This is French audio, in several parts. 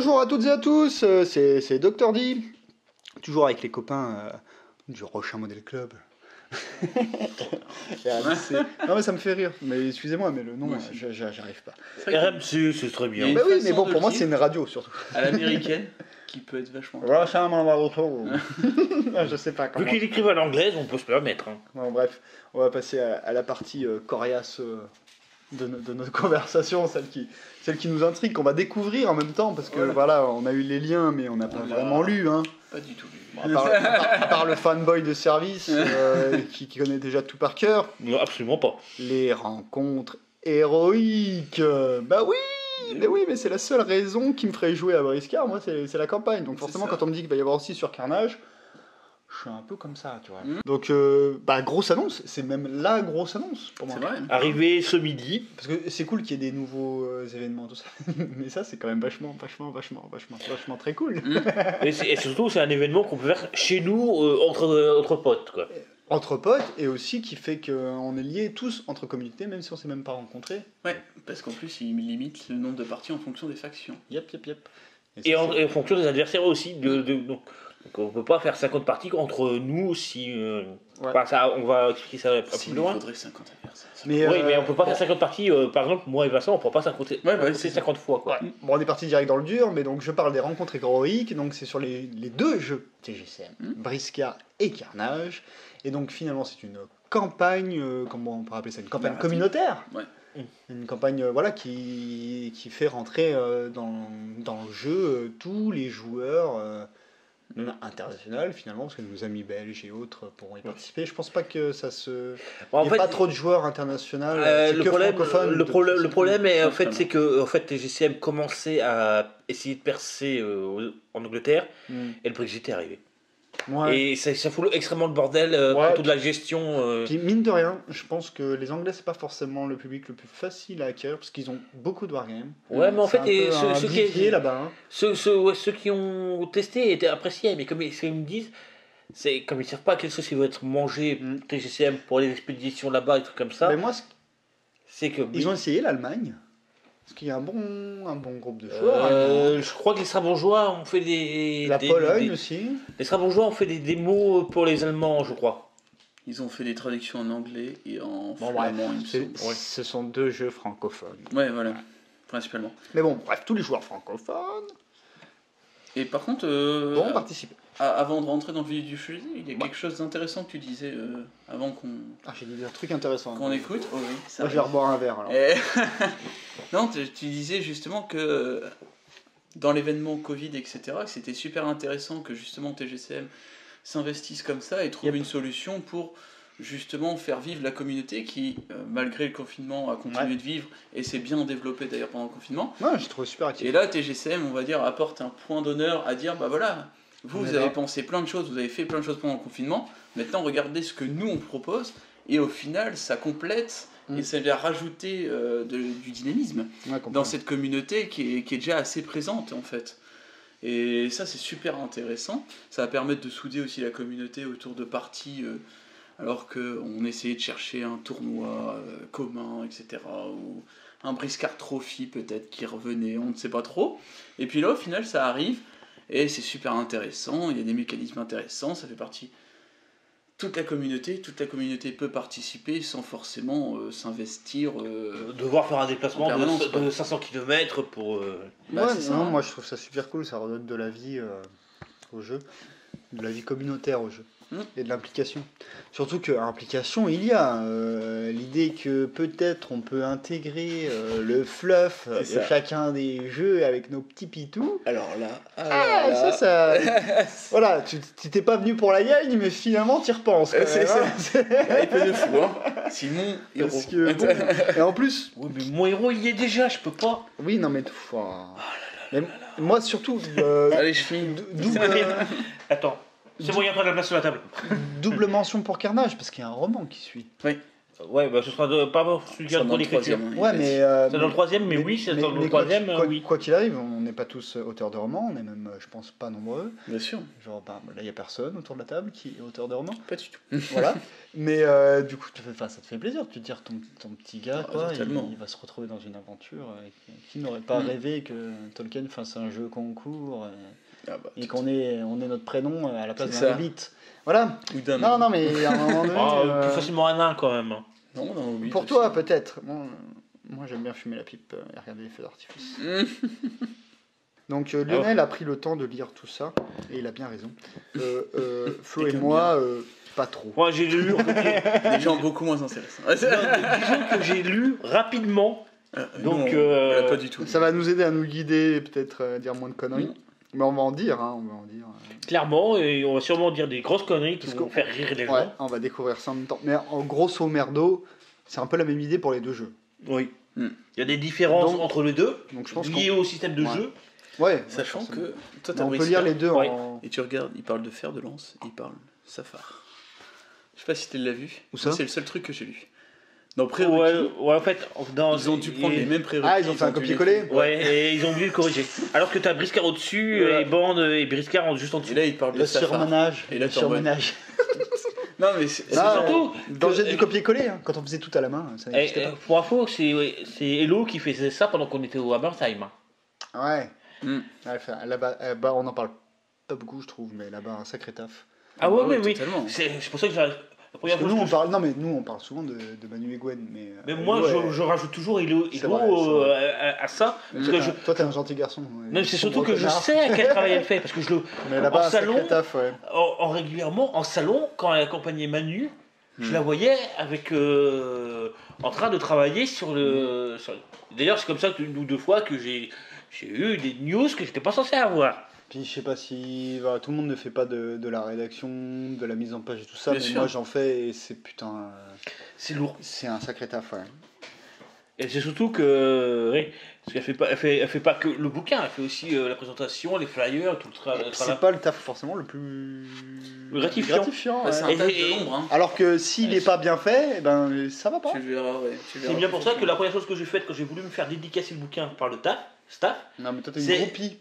Bonjour à toutes et à tous, c'est Dr D, toujours avec les copains du Rochin Model Club. Non mais ça me fait rire, mais excusez-moi, mais le nom, j'arrive pas. RMC, c'est très bien. Bah oui, mais bon, pour moi c'est une radio surtout. À l'américaine, qui peut être vachement... Rochin Model Club. Je sais pas comment. Vu qu'il écrive à l'anglaise, on peut se permettre. Hein. Bon, bref, on va passer à la partie coriace de notre conversation, celle qui nous intrigue, qu'on va découvrir en même temps, parce que voilà, on a eu les liens, mais on n'a pas vraiment lu. Hein. Pas du tout lu. Bon, à part le fanboy de service qui connaît déjà tout par cœur. Non, absolument pas. Les rencontres héroïques. Bah oui, mais c'est la seule raison qui me ferait jouer à Briscard, moi, c'est la campagne. Donc forcément, quand on me dit qu'il va y avoir aussi sur Carnage, je suis un peu comme ça, tu vois. Donc, grosse annonce, c'est même la grosse annonce pour moi. C'est vrai. Arrivé ce midi. Parce que c'est cool qu'il y ait des nouveaux événements, tout ça. Mais ça, c'est quand même vachement très cool. Et surtout, c'est un événement qu'on peut faire chez nous, entre potes, quoi. Entre potes, et aussi qui fait qu'on est liés tous entre communautés, même si on s'est même pas rencontrés. Ouais, parce qu'en plus, il limite le nombre de parties en fonction des factions. Yep. Et en fonction des adversaires aussi. Donc, on peut pas faire 50 parties entre nous si. Enfin, ça, on va expliquer ça un peu plus loin. Il faudrait 50 adversaires. Mais on on peut pas faire 50 parties, par exemple, moi et Vincent, on peut pas compter 50 fois. Quoi. Ouais. Bon, on est parti direct dans le dur, mais donc je parle des rencontres héroïques, donc c'est sur les deux jeux TGCM, Briscard et Carnage. Et donc finalement, c'est une campagne, comment on peut appeler ça, une campagne communautaire. Ouais. Une campagne qui fait rentrer dans le jeu tous les joueurs internationaux finalement, parce que nos amis belges et autres pourront y participer. Je pense pas que ça se... Il n'y a pas trop de joueurs internationaux, le problème est, en fait, c'est que TGCM commençait à essayer de percer en Angleterre et le Brexit est arrivé. Ouais. Et ça fout extrêmement le bordel pour toute la gestion. Puis mine de rien, je pense que les Anglais c'est pas forcément le public le plus facile à acquérir parce qu'ils ont beaucoup de wargames. Ouais, mais en fait, ceux qui ont testé étaient appréciés, mais comme ils me disent, c'est comme ils savent pas quelle sauce ils vont être mangés TGCM pour les expéditions là-bas et trucs comme ça. Mais moi, c'est que ils ont essayé l'Allemagne. Parce qu'il y a un bon groupe de joueurs. Je crois que les Strasbourgeois ont fait Pologne aussi. Les Strasbourgeois ont fait des démos pour les Allemands, je crois. Ils ont fait des traductions en anglais et en flamand. Ce sont deux jeux francophones. Ouais, voilà, principalement. Mais bon, bref, tous les joueurs francophones. Et par contre, vont participer. Avant de rentrer dans le vif du sujet, il y a quelque chose d'intéressant que tu disais avant qu'on. Ah, j'ai dit un truc intéressant. Qu'on écoute. Oh, oui, ça je vais reboire un verre alors. Non, tu disais justement que dans l'événement Covid, etc., que c'était super intéressant que justement TGCM s'investisse comme ça et trouve une solution pour justement faire vivre la communauté qui, malgré le confinement, a continué de vivre et s'est bien développée d'ailleurs pendant le confinement. Ouais, je trouve super actif. Et là, TGCM, on va dire, apporte un point d'honneur à dire, bah voilà, vous avez pensé plein de choses, vous avez fait plein de choses pendant le confinement, maintenant regardez ce que nous on propose, et au final, ça complète et ça vient rajouter du dynamisme dans cette communauté qui est déjà assez présente en fait. Et ça, c'est super intéressant. Ça va permettre de souder aussi la communauté autour de parties, alors qu'on essayait de chercher un tournoi commun, etc. Ou un Briscard Trophy peut-être qui revenait, on ne sait pas trop. Et puis là, au final, ça arrive, et c'est super intéressant, il y a des mécanismes intéressants, ça fait partie... Toute la communauté peut participer sans forcément s'investir. Devoir faire un déplacement de 500 km pour. Moi je trouve ça super cool, ça redonne de la vie au jeu, de la vie communautaire au jeu. Et de l'implication. Surtout qu'implication, il y a l'idée que peut-être on peut intégrer le fluff de chacun des jeux avec nos petits pitous. Alors là. Ça. Voilà, tu t'es pas venu pour la gagne, mais finalement tu y repenses. C'est ça. Un peu de fou, hein. Simon, héros. Et en plus. Oui, mais mon héros il y est déjà, je peux pas. Oui, non, mais. Moi surtout. Allez, je finis. Attends. C'est bon, il y a pas de la place sur la table. Double mention pour Carnage, parce qu'il y a un roman qui suit. Oui. Ouais, bah ce sera pas celui qui est dans l'écriture. Ouais, mais. C'est dans le troisième, mais oui, c'est dans le troisième, oui. Quoi qu'il arrive, on n'est pas tous auteurs de romans, on est même, je pense, pas nombreux. Bien sûr. Genre, là, il n'y a personne autour de la table qui est auteur de romans. Pas du tout. Voilà. Mais du coup, ça te fait plaisir de te dire ton petit gars, quoi, il va se retrouver dans une aventure. Qui n'aurait pas rêvé que Tolkien fasse un jeu concours et qu'on ait notre prénom à la place d'un hobbit. Voilà. Non, mais à un moment donné. Plus facilement un nain quand même. Non, pour toi, peut-être. Moi, j'aime bien fumer la pipe et regarder les feux d'artifice. Donc, Lionel a pris le temps de lire tout ça, et il a bien raison. Flo et moi, pas trop. Moi, j'ai lu. Les gens beaucoup moins intéressants. Disons que j'ai lu rapidement. Donc, pas du tout. Ça va nous aider à nous guider et peut-être dire moins de conneries. Mais on va en dire, Clairement, et on va sûrement dire des grosses conneries qui vont faire rire les gens. Ouais, on va découvrir ça en même temps. Mais en grosso merdo, c'est un peu la même idée pour les deux jeux. Oui. Il y a des différences entre les deux, donc je pense liées au système de jeu. Ouais. Sachant que toi, on peut lire les deux en... Et tu regardes, il parle de fer de lance, il parle Safar. Je sais pas si tu l'as vu. Où ça ? C'est le seul truc que j'ai lu. Dans Prérequis, en fait, ils ont dû prendre les mêmes prérequis. Ah, ils ont fait un copier-coller. Ouais, et ils ont voulu le corriger. Alors que t'as Briscard au-dessus et Bande et Briscard juste en dessous. Et là, il parle de Safar. Surmenage. Et là, le surmenage. Non, mais c'est surtout danger du copier-coller, quand on faisait tout à la main, ça n'existait pas. Pour info, c'est Hello qui faisait ça pendant qu'on était au Hammersheim. Ouais. Là-bas, on en parle pas beaucoup, je trouve, mais là-bas, un sacré taf. Ah ouais, oui. C'est pour ça que j'arrive. Nous, on parle souvent de Manu et Gwen, mais moi, je rajoute toujours Hello à ça. Parce que toi, t'es un gentil garçon. Non, c'est surtout que je sais à quel travail elle fait. Parce que je le. Mais là-bas, en salon, taf, ouais. régulièrement, en salon, quand elle accompagnait Manu, je la voyais avec. En train de travailler sur le. D'ailleurs, c'est comme ça qu'une ou deux fois que j'ai eu des news que j'étais pas censé avoir. Puis je sais pas si tout le monde ne fait pas de la rédaction, de la mise en page et tout ça, mais sûr. moi j'en fais et c'est putain. C'est lourd. C'est un sacré taf, ouais. Et c'est surtout que. Oui, parce qu'elle fait pas que le bouquin, elle fait aussi la présentation, les flyers, tout le travail. C'est pas le taf forcément le plus. gratifiant. C'est un taf de l'ombre. Hein. Alors que s'il n'est pas bien fait, eh ben ça va pas. Tu verras, c'est bien pour ça que la première chose que j'ai faite quand j'ai voulu me faire dédicacer le bouquin par le staff. Non, mais toi t'es une groupie.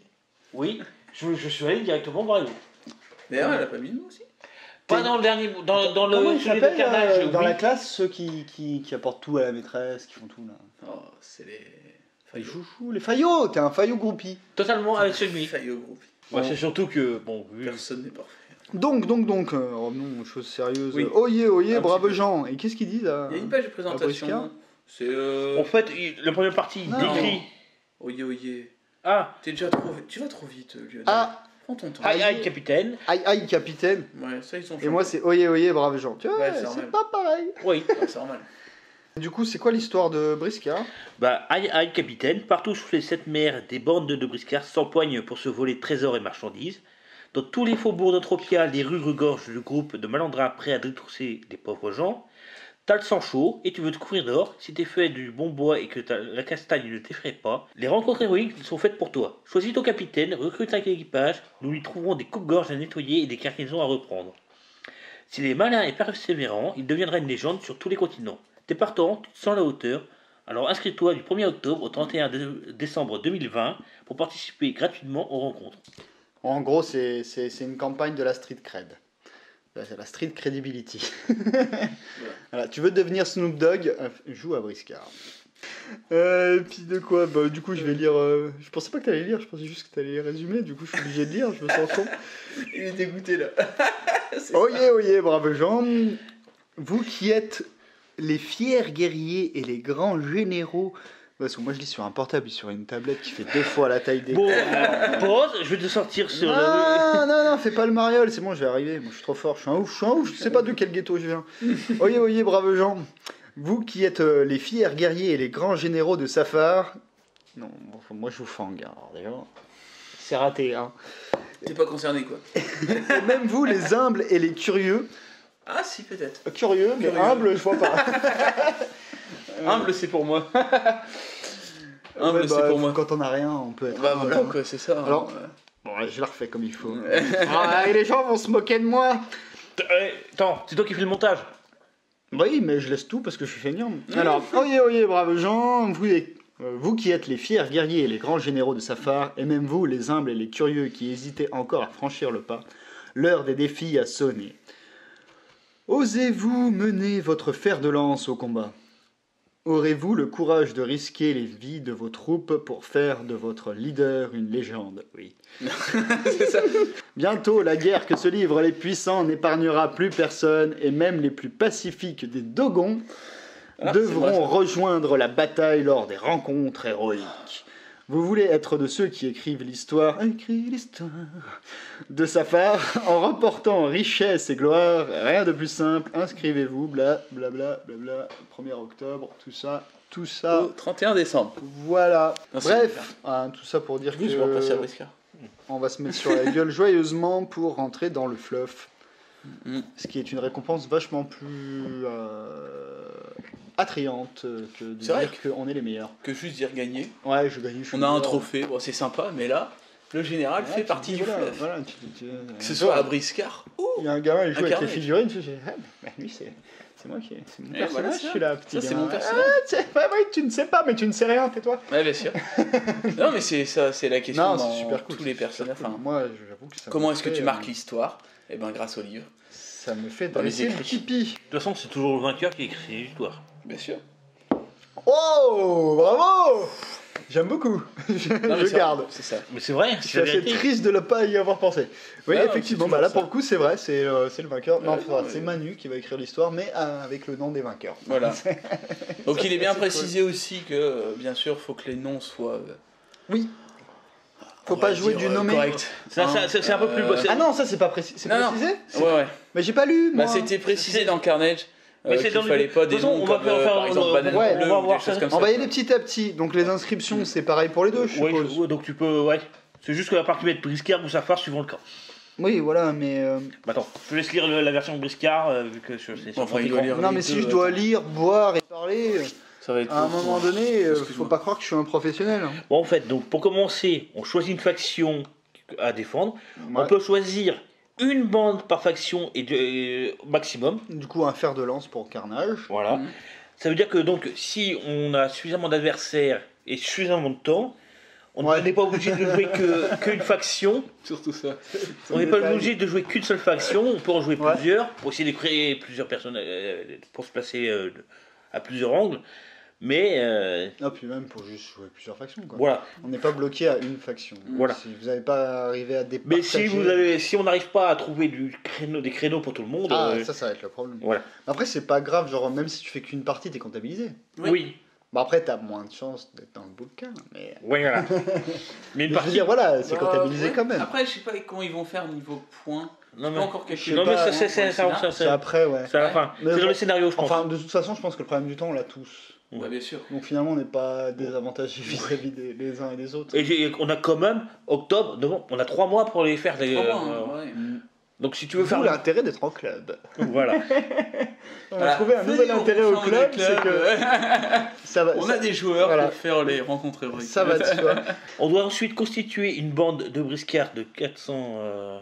Oui. Je suis allé directement voir Hello. D'ailleurs, elle a pas mis de nous aussi. Pas dans le dernier, dans le celui de carnage. Dans la classe, ceux qui apportent tout à la maîtresse, qui font tout là. Oh, c'est les Faillots. Chouchou, les faillots. T'es un faillot groupie. Totalement avec celui. Faillot groupie. Ouais, c'est surtout que personne n'est parfait. Donc, revenons aux choses sérieuses. Oui. Oyez, braves gens. Et qu'est-ce qu'ils disent là ? Il y a une page de présentation. C'est En fait, la première partie, il décrit. Oyez. Ah, tu vas trop vite, Lionel. Ah, prends ton temps. Aïe, capitaine. Aïe, capitaine. Ouais, ça ils sont. Et moi c'est oyez, braves gens. Tu vois, c'est pas pareil. Oui, c'est normal. Du coup, c'est quoi l'histoire de Briscard ? Aïe, capitaine. Partout sous les 7 mers, des bandes de Briscards s'empoignent pour se voler trésors et marchandises. Dans tous les faubourgs d'Entropia, les rues regorgent le groupe de malandrins prêts à détrousser des pauvres gens. T'as le sang chaud et tu veux te couvrir d'or. Si t'es fait du bon bois et que la castagne ne t'effraie pas, les rencontres héroïques sont faites pour toi. Choisis ton capitaine, recrute un équipage, nous lui trouverons des coupe-gorges à nettoyer et des cargaisons à reprendre. S'il est malin et persévérant, il deviendra une légende sur tous les continents. T'es partant, tu te sens à la hauteur, alors inscris-toi du 1er octobre au 31 décembre 2020 pour participer gratuitement aux rencontres. En gros, c'est une campagne de la street cred. C'est la street credibility. Voilà, tu veux devenir Snoop Dogg, joue à Briscard. Puis de quoi du coup, je vais lire. Je pensais pas que t'allais lire, je pensais juste que t'allais résumer. Du coup, je suis obligé de lire, je me sens con. Il est dégoûté là. Oyez, braves gens. Vous qui êtes les fiers guerriers et les grands généraux. Parce que moi je lis sur un portable, sur une tablette qui fait 2 fois la taille des. Bon, pause, je vais te sortir sur Non, fais pas le mariole, c'est bon, je vais arriver. Moi je suis trop fort, je suis un ouf, je sais pas de quel ghetto je viens. Oyez, braves gens. Vous qui êtes les fiers guerriers et les grands généraux de Safar. Non, moi je vous fang, alors déjà. C'est raté, hein. T'es pas concerné quoi. Et même vous, les humbles et les curieux. Ah si, peut-être. Curieux, mais humble, je vois pas. Humble, c'est pour moi. Humble, c'est pour moi. Quand on a rien, on peut être. Voilà, quoi, c'est ça. Alors, bon, je la refais comme il faut. Et les gens vont se moquer de moi. Attends, c'est toi qui fais le montage. Oui, mais je laisse tout parce que je suis feignant. Alors, oyez, braves gens, vous qui êtes les fiers guerriers et les grands généraux de Safar, et même vous, les humbles et les curieux qui hésitez encore à franchir le pas, l'heure des défis a sonné. Osez-vous mener votre fer de lance au combat? Aurez-vous le courage de risquer les vies de vos troupes pour faire de votre leader une légende? Oui. C'est ça. Bientôt, la guerre que se livrent les puissants n'épargnera plus personne, et même les plus pacifiques des Dogons devront rejoindre la bataille lors des rencontres héroïques. Vous voulez être de ceux qui écrivent l'histoire de Safar en remportant richesse et gloire, rien de plus simple, inscrivez-vous, bla bla bla bla bla, 1er octobre, tout ça. Au 31 décembre. Voilà. Non, Bref, tout ça pour dire Je vais repasser à Briscard. on va se mettre sur la gueule joyeusement pour rentrer dans le fluff. Ce qui est une récompense vachement plus attrayante que de dire qu'on est les meilleurs. Que juste dire gagner. Ouais, je gagne. On a un trophée, bon, c'est sympa, mais là, le général fait partie du fluff. Voilà, que ce soit à Briscard ou. Il y a un gamin qui joue avec les Carnage. figurines, je dis, lui c'est moi qui c'est mon personnage, voilà, je suis là, petit ça, c'est gamin. mon personnage. Ouais, tu ne sais pas, mais tu ne sais rien, tais-toi. Ouais, bien sûr. Non, mais c'est ça, c'est la question Non, dans c'est super cool. tous les personnages. Cool. Enfin, Moi, j'avoue que ça. comment me est-ce que fait, tu marques l'histoire? Eh ben, grâce au livre. Ça me fait Dans les dresser le écrits. pipi. De toute façon, c'est toujours le vainqueur qui écrit l'histoire. Bien sûr. Oh, bravo. J'aime beaucoup. Non, mais Je c'est garde. vrai, c'est ça. Mais c'est vrai, Je suis c'est la assez vérité. triste de ne pas y avoir pensé. Oui, Ouais, effectivement, c'est bah là toujours pour le coup, c'est vrai, c'est le vainqueur. Non, non, c'est Manu qui va écrire l'histoire, mais avec le nom des vainqueurs. Voilà. Donc il est bien c'est précisé aussi que, bien sûr, faut que les noms soient. Oui. Faut on pas va jouer dire, du nommé. correct. C'est un peu plus. Ah non, ça c'est pas précis. C'est Non, non. précisé. Ouais. Mais j'ai pas lu. Moi. Bah, c'était précisé dans Carnage. Mais c'est qu'il dans le- fallait pas de des toute façon, noms on va comme, faire- par exemple, Banane ouais, Bleue on va ou voir des choses ça. comme ça. On va y aller petit à petit. Donc les inscriptions, c'est pareil pour les deux, je Ouais, suppose. donc tu peux. Ouais. C'est juste que la partie va être Briscard ou Safar suivant le camp. Oui, voilà, mais. Bah, attends, je te laisse lire la version de Briscard vu que c'est sur Enfin, mon il doit écran. lire. Non, les mais si deux, je dois attends. lire, boire et parler, Ça va être à un pour- moment donné, faut Excuse-moi. pas croire que je suis un professionnel. hein. Bon, en fait, donc pour commencer, on choisit une faction à défendre. Ouais. On peut choisir une bande par faction et maximum. Du coup, un fer de lance pour Carnage. Voilà. Mhm. Ça veut dire que donc, si on a suffisamment d'adversaires et suffisamment de temps, on n'est pas obligé de jouer qu'une faction. Surtout ça. On n'est pas obligé de jouer qu'une seule faction. On peut en jouer Ouais. plusieurs pour essayer de créer plusieurs personnes pour se placer à plusieurs angles. Mais Ah, puis même pour juste jouer plusieurs factions. Quoi. voilà. On n'est pas bloqué à une faction. Voilà. Si vous n'avez pas arrivé à départager... Mais si on n'arrive pas à trouver des créneaux pour tout le monde, Ah, ça va être le problème. voilà. Après, c'est pas grave, genre, même si tu fais qu'une partie, t'es comptabilisé. Oui. Bon, après, t'as moins de chances d'être dans le bouquin, mais... Oui, voilà. Mais une Je veux partie. dire, voilà, c'est Bah, comptabilisé ouais. quand même. Après, je sais pas comment ils vont faire niveau points. Non, Pas encore quelque je sais chose. Non, mais pas, ça, c'est C'est après, ouais. à la fin. Mais C'est dans bon, le scénario, je pense. Enfin, de toute façon, je pense que le problème du temps, on l'a tous. Bah, bien sûr. Donc finalement, on n'est pas désavantagés vis-à-vis des uns et des autres. Et on a quand même octobre, novembre, on a 3 mois pour les faire. 3 mois, hein, ouais. Donc si tu veux D'où faire. l'intérêt d'être en club. Voilà. On a Voilà. trouvé un nouvel Venez, intérêt on au change club, de c'est que ça va, On ça, a des joueurs voilà. pour faire les rencontres héroïques. ça va de soi. On doit ensuite constituer une bande de briscards de 400,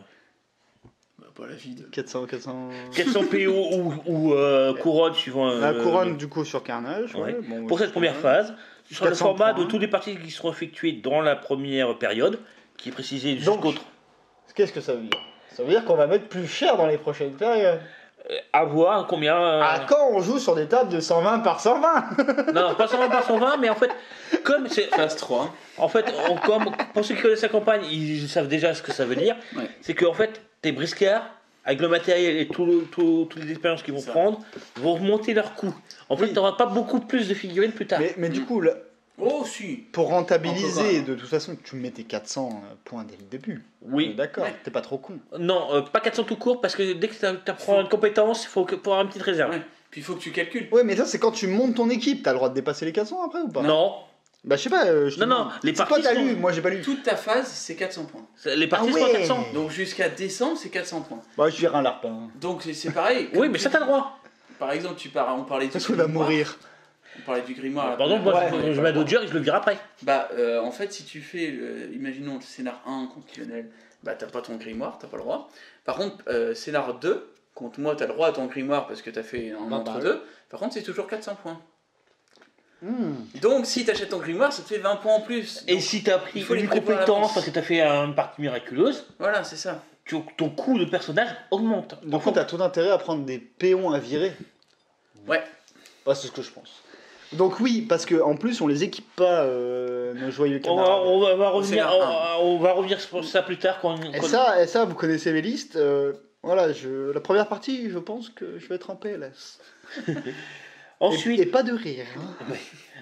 Bah, pas la vie de. 400... 400 PO ou couronne suivant. La couronne, du coup, sur Carnage. Ouais. Ouais. Bon, Pour ouais, cette première ouais. phase, ce sera le 400 format points. de toutes les parties qui seront effectuées dans la première période, qui est précisé Donc, jusqu'au. Qu'est-ce que ça veut dire? Ça veut dire qu'on va mettre plus cher dans les prochaines périodes. À voir combien. À quand on joue sur des tables de 120 par 120? Non, pas 120 par 120, mais en fait, comme c'est. Phase 3. En fait, comme pour ceux qui connaissent la campagne, ils savent déjà ce que ça veut dire. Ouais. C'est qu'en fait, tes briscards, avec le matériel et toutes les expériences qu'ils vont Ça. prendre, vont remonter leur coût. En fait, Oui. tu n'auras pas beaucoup plus de figurines plus tard. Mais du coup, là, Oh, si. pour rentabiliser, Encore un. de toute façon, tu mets tes 400 points dès le début. Oui. D'accord, Ouais. t'es pas trop con. Non, pas 400 tout court, parce que dès que tu apprends une compétence, il faut avoir une petite réserve. Ouais. Puis il faut que tu calcules. Ouais, mais ça, c'est quand tu montes ton équipe. T'as le droit de dépasser les 400 après ou pas? Non, Bah, je sais pas. Je te Non, non, demande. les C'est quoi parties t'as sont- lu? Moi, j'ai pas lu. Toute ta phase, c'est 400 points. les parties Ah sont à ouais. 400. Donc jusqu'à décembre, c'est 400 points. Bah, je dirais un larpin. Donc c'est pareil. Oui, mais ça, t'as le droit. Par exemple, on parlait du Parce qu'il va grimoire. mourir. On parlait du grimoire. la Pardon, première moi, fois, je mets un Dodger et je le vire après. Bah, en fait, si tu fais, imaginons le scénar 1 contre Lionel, bah t'as pas ton grimoire, t'as pas le droit. Par contre, scénar 2 Contre moi, t'as le droit à ton grimoire parce que t'as fait un Bah, entre bah. deux. Par contre, c'est toujours 400 points. Donc, si t'achètes ton grimoire, ça te fait 20 points en plus. Et Donc, si t'as pris il faut les une prévoir à compétence l'avance. parce que t'as fait une partie miraculeuse, Voilà, c'est ça. ton coût de personnage augmente. Donc, t'as tout intérêt à prendre des péons à virer. Ouais. Bah, c'est ce que je pense. Donc, oui, parce qu'en plus, on les équipe pas, nos joyeux On camarades. va revenir, C'est un. on va revenir sur ça plus tard quand. Et ça, vous connaissez mes listes. Voilà, la première partie, je pense que je vais être en PLS. Ensuite, Et pas de rire. Hein.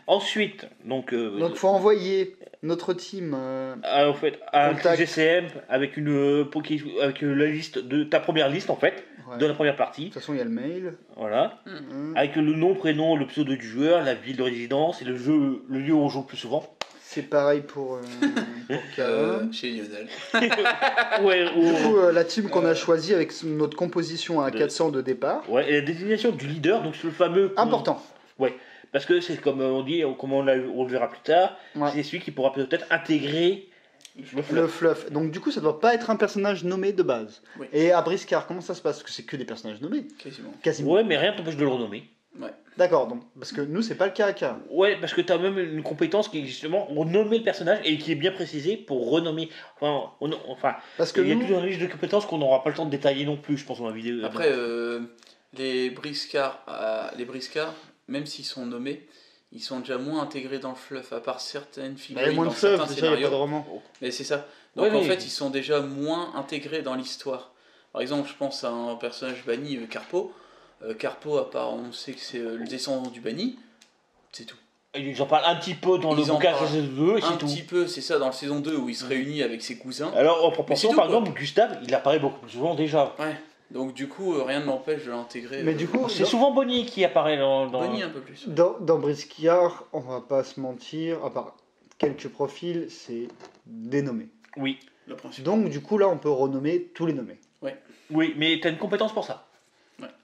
ensuite, donc Donc, faut envoyer notre team. en fait, un Contact. GCM avec avec la liste de ta première liste en fait, Ouais. de la première De partie. toute façon, il y a le mail. Voilà. Avec le nom, prénom, le pseudo du joueur, la ville de résidence et le lieu où on joue le plus souvent. C'est pareil pour Karim. Chez Lionel. Ouais, Du coup, la team qu'on a choisie avec notre composition à 400 de départ. ouais, et la désignation du leader, donc c'est le fameux. Important. Ouais, parce que c'est comme on dit, comme on le verra plus tard, Ouais. c'est celui qui pourra peut-être intégrer le fluff. Le fluff. Donc du coup, ça doit pas être un personnage nommé de base. Oui. Et à Briscard, comment ça se passe? Parce que c'est que des personnages nommés. Quasiment. Quasiment. Ouais, mais rien ne t'empêche de le renommer. Ouais. D'accord, donc parce que nous, c'est pas le cas à Karim. Ouais, parce que tu as même une compétence qui est justement renommer le personnage et qui est bien précisée pour renommer. Enfin, Parce que il y a nous, toute une liste de compétences qu'on n'aura pas le temps de détailler non plus, je pense, dans la vidéo. Après, les briscards, même s'ils sont nommés, ils sont déjà moins intégrés dans le fluff, à part certaines bah, il y figurines a moins de dans fluff, certains déjà, il n'y a pas de scénarios. roman. Mais c'est ça. Donc Ouais, en mais- fait, ils sont déjà moins intégrés dans l'histoire. Par exemple, je pense à un personnage banni, Carpo. Carpo, à part, on sait que c'est le descendant du banni, c'est tout. Ils en parlent un petit peu dans le Ils en bouquin parlent saison 2 et Un c'est tout. petit peu, c'est ça, dans la saison 2 où il se réunit avec ses cousins. Alors en Mais proportion, c'est tout, par quoi. exemple, Gustave, il apparaît beaucoup plus souvent déjà. Ouais. Donc du coup, rien ne m'empêche de l'intégrer. Mais du coup, C'est souvent Bonnie qui apparaît dans. Bonnie un peu plus. dans Briscard, on va pas se mentir, à part quelques profils, c'est dénommé. Oui. Le principe. Donc du coup, là, on peut renommer tous les nommés. Oui, mais t'as une compétence pour ça.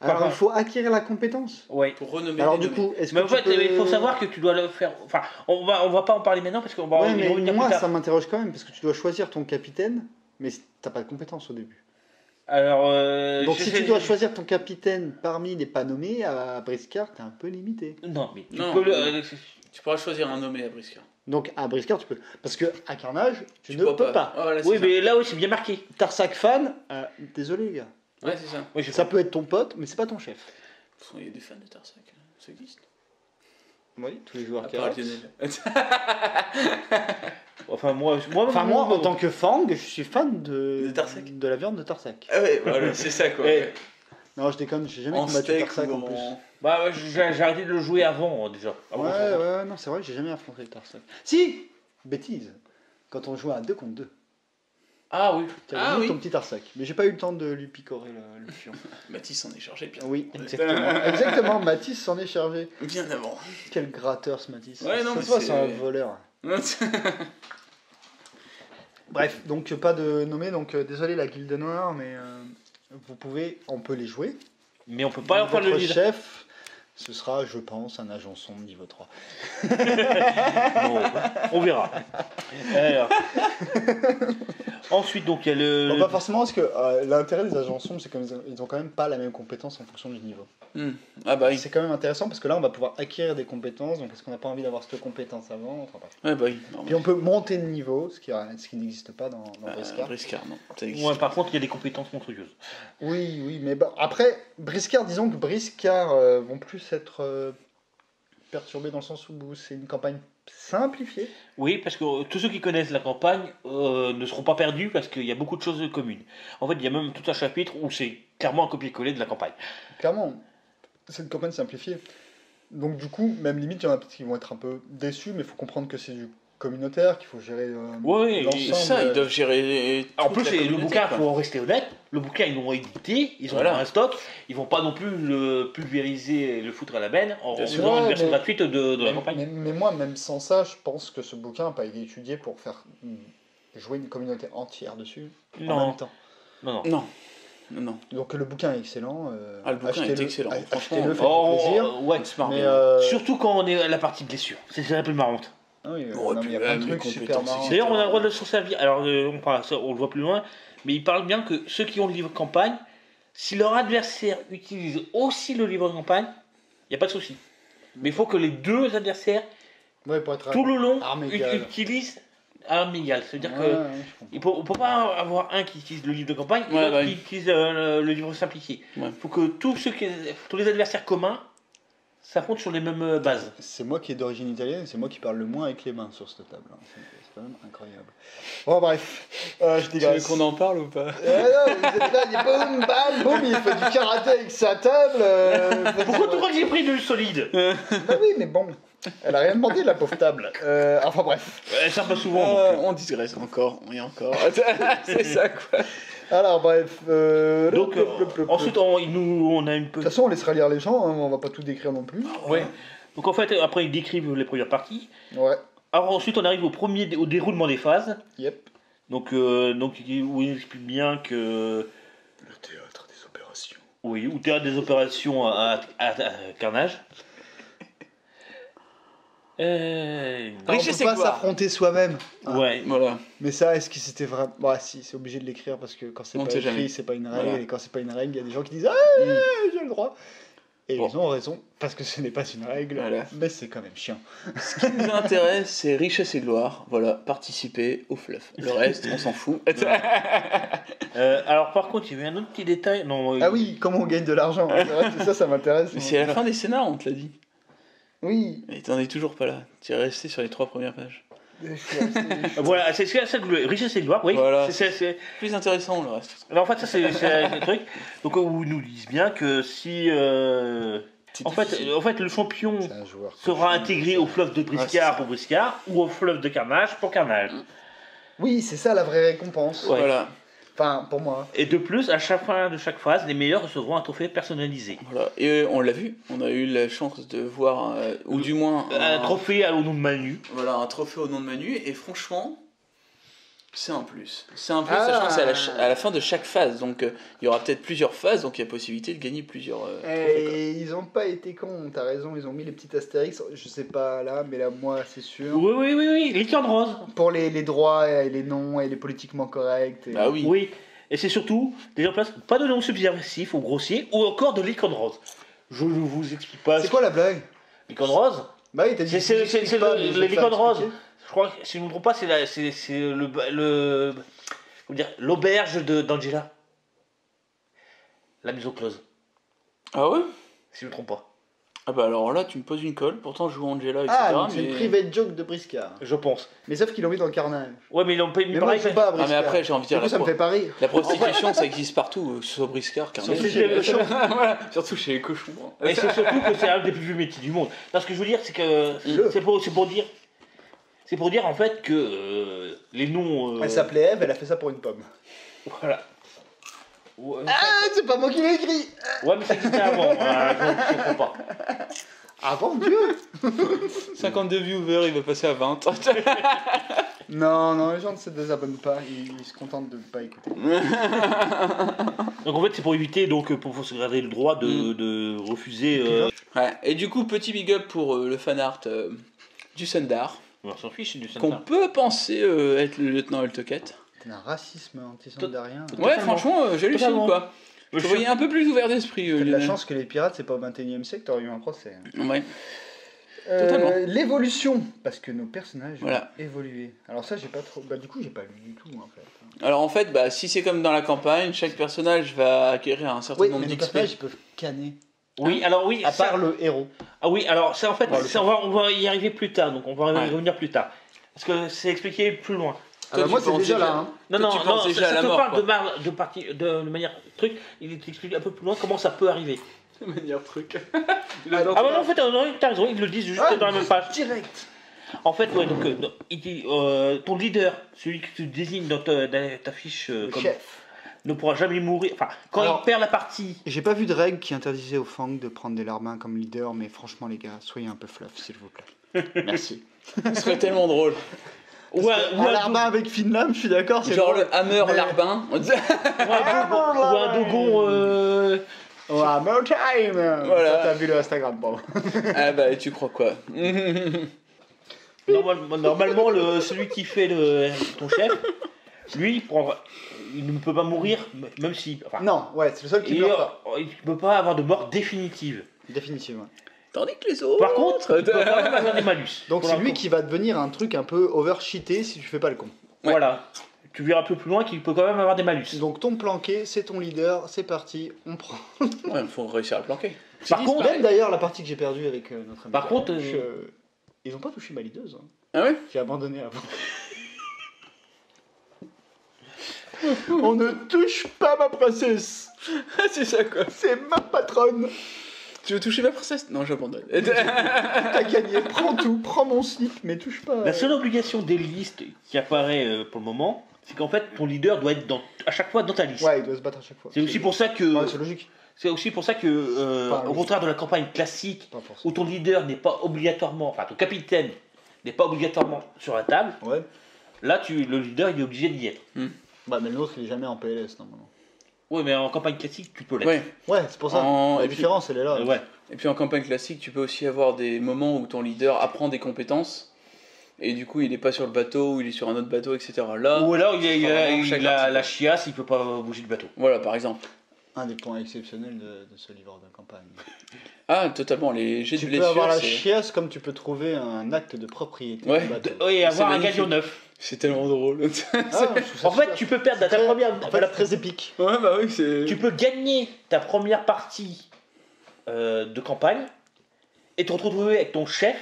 Alors, Par il faut acquérir la compétence. Ouais. Pour renommer Alors les du nommés. coup, est-ce Mais que en tu fait, peux- il faut savoir que tu dois le faire. Enfin, on va pas en parler maintenant parce qu'on va Ouais, y mais revenir moi, plus tard. ça m'interroge quand même, parce que tu dois choisir ton capitaine, mais t'as pas de compétence au début. Alors, Donc si tu dois choisir ton capitaine parmi les pas nommés, à Briscard, t'es un peu limité. Non, mais tu Non, peux le. Tu pourras choisir un nommé à Briscard. Donc à Briscard, tu peux. Parce que à Carnage, tu ne peux peux pas. Ah, voilà, c'est Oui, ça. mais là aussi, c'est bien marqué. Tarsac fan, désolé les gars. Ouais, c'est ça. Oui, je Ça peut être ton pote, mais c'est pas ton chef. De toute façon, il y a des fans de Tarsac. Ça existe. Oui, tous les joueurs À qui part restent. Lionel. Enfin, moi, Enfin, moi, en tant que Fang, je suis fan De Tarsac. de la viande de Tarsac. Ah ouais, voilà, c'est ça quoi. Eh, Non, je déconne, j'ai jamais En combattu steak Tarsac ou en plus. en... Bah, ouais, j'ai arrêté de le jouer avant, déjà. Avant Ouais, qu'on s'en- ouais, non, c'est vrai que j'ai jamais affronté Tarsac. Si Bêtise Quand on jouait à 2 contre 2. Ah oui. Tu avais Ah mis oui. ton petit Tarsac. Mais j'ai pas eu le temps de lui picorer le fion. Mathis s'en est chargé bien. Oui, exactement. Exactement, Mathis s'en est chargé. Bien avant. Quel gratteur ce Mathis. Ouais, non, Ça mais se voit, c'est- c'est un voleur. Bref, donc pas de nommer, donc désolé la Guilde Noire, mais on peut les jouer. Mais on peut pas en faire le Votre lead. chef, ce sera, je pense, un agent sombre niveau 3. Bon, on verra. Alors. Ensuite, donc, il y a le. Non, pas forcément, parce que l'intérêt des agents sombres, c'est qu'ils ont quand même pas la même compétence en fonction du niveau. Ah bah oui. C'est quand même intéressant parce que là, on va pouvoir acquérir des compétences, donc est-ce qu'on n'a pas envie d'avoir cette compétence avant? Enfin, bref. Ouais, bah oui. Puis on peut monter de niveau, ce qui n'existe pas dans Briscard. Briscard, non. Ça existe. Ouais, par contre, il y a des compétences monstrueuses. Oui, oui, mais après, Briscard, disons que Briscard vont plus être perturbés dans le sens où c'est une campagne simplifiée. Oui, parce que tous ceux qui connaissent la campagne ne seront pas perdus parce qu'il y a beaucoup de choses communes. En fait, il y a même tout un chapitre où c'est clairement un copier-coller de la campagne. Clairement, c'est une campagne simplifiée. Donc du coup, même limite, il y en a qui vont être un peu déçus, mais il faut comprendre que c'est du communautaire, qu'il faut gérer Oui, C'est ça, ils doivent gérer. En toute plus, la le communauté, bouquin, il quoi. faut en rester honnête, le bouquin, ils l'ont édité, ils ont Voilà. un stock, ils vont pas non plus le pulvériser et le foutre à la benne en Bien sûr. faisant une Ouais, version mais- gratuite de la campagne. Mais moi, même sans ça, je pense que ce bouquin n'a pas été étudié pour faire jouer une communauté entière dessus en Non. même temps. Non, non. Non. Non, non. Donc le bouquin est excellent. Ah, le bouquin est excellent, Achetez-le, franchement. faites-vous plaisir. Ouais, On se marre Mais, bien. surtout quand on est à la partie blessure. C'est un peu marrante. ah oui, Oh, non, et mais il y a puis, plein de les trucs super compétences, marrants. etc. D'ailleurs, on a le droit de s'en servir. Alors, on le voit plus loin, mais il parle bien que ceux qui ont le livre campagne Si leur adversaire utilise aussi le livre de campagne, il n'y a pas de souci. Mais il faut que les deux adversaires, pour être tout le long, amical. utilisent arme égale. C'est-à-dire qu'on ne peut pas avoir un qui utilise le livre de campagne et l'autre qui utilise le livre simplifié. Il faut que tous les adversaires communs s'affrontent sur les mêmes bases. C'est moi qui est d'origine italienne, c'est moi qui parle le moins avec les mains sur cette table. C'est quand même incroyable. Bon, bref, je digresse. Tu veux qu'on en parle ou pas? Non, vous êtes là, il est boum, bam, boum, il fait du karaté avec sa table. Pourquoi tu crois que j'ai pris du solide? Bah oui, mais bon, elle a rien demandé, la pauvre table. Enfin bref. Ça passe souvent. On digresse encore, et encore. C'est ça, quoi. Alors bref. Donc, ensuite, on a une De toute façon, on laissera lire les gens, hein, on va pas tout décrire non plus. Ouais. Donc en fait, après, ils décrivent les premières parties. Ouais. Alors ensuite, on arrive au déroulement des phases. Yep. Donc où il explique bien que... Le théâtre des opérations. Oui, ou théâtre des opérations à carnage. On peut pas s'affronter soi-même. Ouais. Voilà. Mais ça, est-ce que c'était vraiment... Bah si, c'est obligé de l'écrire parce que quand c'est On pas sait écrit, jamais. c'est pas une règle. Voilà. Et quand c'est pas une règle, il y a des gens qui disent « Ah, j'ai le droit !» Et ils ont raison, parce que ce n'est pas une règle, Voilà. mais c'est quand même chiant. Ce qui nous intéresse, c'est richesse et gloire. Voilà, participer au fluff. Le reste, on s'en fout. Alors par contre, il y avait un autre petit détail. Non, Ah oui, comment on gagne de l'argent, c'est vrai, c'est ça m'intéresse. Mais c'est à la fin des scénars, on te l'a dit. Oui. Et t'en es toujours pas là. Tu es resté sur les 3 premières pages. Voilà, c'est ça, richesse et gloire, oui. Voilà. C'est Plus intéressant, le reste. Alors, en fait, ça c'est le truc. Donc où ils nous disent bien que si en fait le champion sera intégré au fleuve de Briscard pour Briscard ou au fleuve de Carnage pour Carnage. Oui, c'est ça la vraie récompense. Ouais. Voilà. Enfin, pour moi. Et de plus, à chaque fin de chaque phase, les meilleurs recevront un trophée personnalisé. Voilà. Et on l'a vu. On a eu la chance de voir, ou du moins un trophée au nom de Manu. Voilà, un trophée au nom de Manu. Et franchement, c'est un plus. C'est un plus, sachant que c'est à la fin de chaque phase. Donc il y aura peut-être plusieurs phases, donc il y a possibilité de gagner plusieurs trophées. Et ils ont pas été cons, t'as raison, ils ont mis les petits astérix, je sais pas là, mais là, moi, c'est sûr. Oui, les cornes roses. Pour les droits et les noms et les politiquement corrects. Et... Bah oui. Oui, et c'est surtout, déjà en place, pas de noms subversifs ou grossiers, ou encore de licorne rose. Je ne vous explique pas. C'est quoi la blague? Licorne rose? Bah oui, t'as dit c'est les les licornes roses. Je crois que si je ne me trompe pas, c'est comment dire, l'auberge d'Angela. La maison close. Ah ouais? Si je ne me trompe pas. Ah bah alors là, tu me poses une colle, pourtant je joue Angela, etc. Ah, donc c'est une private joke de Briscard. Je pense. Mais sauf qu'ils l'ont mis dans le carnage. Ouais, mais ils l'ont pas mis Mais moi, pareil. je joue pas à Ah Briscard. mais après, j'ai envie de dire, Du coup, ça me fait pas rire. la prostitution, ça existe partout, que ce soit Briscard, Carnage. Surtout chez les cochons. Voilà, surtout chez les cochons. Et c'est surtout que c'est un des plus vieux métiers du monde. Non, ce que je veux dire, c'est que c'est pour dire en fait que les noms. Elle s'appelait Eve, elle a fait ça pour une pomme. Voilà. Ouais, Ah, c'est pas moi qui l'ai écrit. ouais, mais ça existait avant. Je ne comprends pas. Ah bon, Dieu. 52 viewers, il va passer à 20. Non, les gens ne se désabonnent pas, ils se contentent de ne pas écouter. Donc en fait, c'est pour éviter, pour se garder le droit de refuser. Ouais. Et du coup, petit big up pour le fanart du Sundar, On s'en fiche du qu'on Santa. peut penser être le lieutenant Altoquette. C'est un racisme anti-sandarien. Ouais, franchement, j'hallucine Totalement. quoi. Je voyais un peu plus ouvert d'esprit. T'as de la Lionel. chance que les pirates, c'est pas au 21 e siècle, t'aurais eu un procès. Ouais. Totalement. L'évolution, parce que nos personnages Voilà. ont évolué. Alors ça, j'ai pas trop... Bah du coup, j'ai pas lu du tout, en fait. Alors en fait, bah, si c'est comme dans la campagne, chaque personnage va acquérir un certain Oui, nombre mais nos d'XP. personnages, ils peuvent canner. Oui, alors oui. À ça- part le héros. Ah oui, alors ça en fait, Bon, ça, on va y arriver plus tard, donc on va y Ouais. revenir plus tard. Parce que c'est expliqué plus loin. Ah bah tu moi, c'est penses déjà déjà- là. Hein. Non, Toi, non, tu penses non, déjà à ça la te mort, parle quoi. de manière truc, il t'explique un peu plus loin comment ça peut arriver. De manière truc. Alors, Ah bah non, en fait, t'as raison, ils le disent juste dans la même page. Direct. En fait, ouais, donc il dit, ton leader, celui que tu désignes dans ta fiche Le comme chef. ne pourra jamais mourir. Enfin, quand Alors- il perd la partie. J'ai pas vu de règle qui interdisait aux Fang de prendre des larbins comme leader, mais franchement, les gars, soyez un peu fluff, s'il vous plaît. Merci. Ce serait tellement drôle. Ou Un larbin avec Finlam, je suis d'accord, c'est Genre drôle. le hammer Mais- larbin. On dit- un dogon. Oh, more time. Voilà. Toi, t'as vu le Instagram, bon. Ah bah tu crois quoi? Normalement celui qui fait ton chef, Lui, il ne peut pas mourir, même si... Enfin, Non, ouais, c'est le seul qui meurt pas. il ne peut pas avoir de mort définitive. Définitive, ouais. Tandis que les autres... Par contre, il peut quand même avoir des malus. Donc c'est lui qui va devenir un truc un peu over-cheaté si tu fais pas le con. Ouais. Voilà. Tu verras un peu plus loin qu'il peut quand même avoir des malus. Donc ton planqué, c'est ton leader, c'est parti, on prend. Ouais, il faut réussir à le planquer. Par contre, Même d'ailleurs la partie que j'ai perdue avec notre ami. Par contre, ils ont pas touché ma leaduse. Hein. Ah ouais? J'ai abandonné avant. On ne touche pas ma princesse. C'est ça quoi. C'est ma patronne. Tu veux toucher ma princesse? Non, j'abandonne. T'as gagné, prends tout, prends mon slip, mais touche pas. la seule obligation des listes qui apparaît pour le moment, c'est qu'en fait ton leader doit être à chaque fois dans ta liste. Ouais, il doit se battre à chaque fois. C'est aussi pour ça que... Ouais, c'est logique. C'est aussi pour ça que, Enfin, au contraire de la campagne classique, Pas forcément. où ton leader n'est pas obligatoirement, enfin ton capitaine n'est pas obligatoirement sur la table, Ouais. là le leader il est obligé d'y être. Bah, mais l'autre il est jamais en PLS normalement. Oui, mais en campagne classique tu peux l'être. Ouais. Ouais, c'est pour ça. La Et puis- différence, elle est là. Ouais. Et puis en campagne classique, tu peux aussi avoir des moments où ton leader apprend des compétences. Et du coup, il est pas sur le bateau, ou il est sur un autre bateau, etc. Là, Ou alors il vraiment a chaque la partie. chiasse, il peut pas bouger du bateau. voilà, par exemple. Un des points exceptionnels de ce livre de campagne. Ah, totalement, les jets de Tu peux blessure, avoir la c'est... chiasse comme tu peux trouver un acte de propriété Ouais. du bateau. Oui, avoir un magnifique. galion neuf. C'est tellement drôle. Ah, je trouve ça En fait, super. tu peux perdre ta Très- première. En fait, très épique. ouais, bah oui, c'est... Tu peux gagner ta première partie de campagne et te retrouver avec ton chef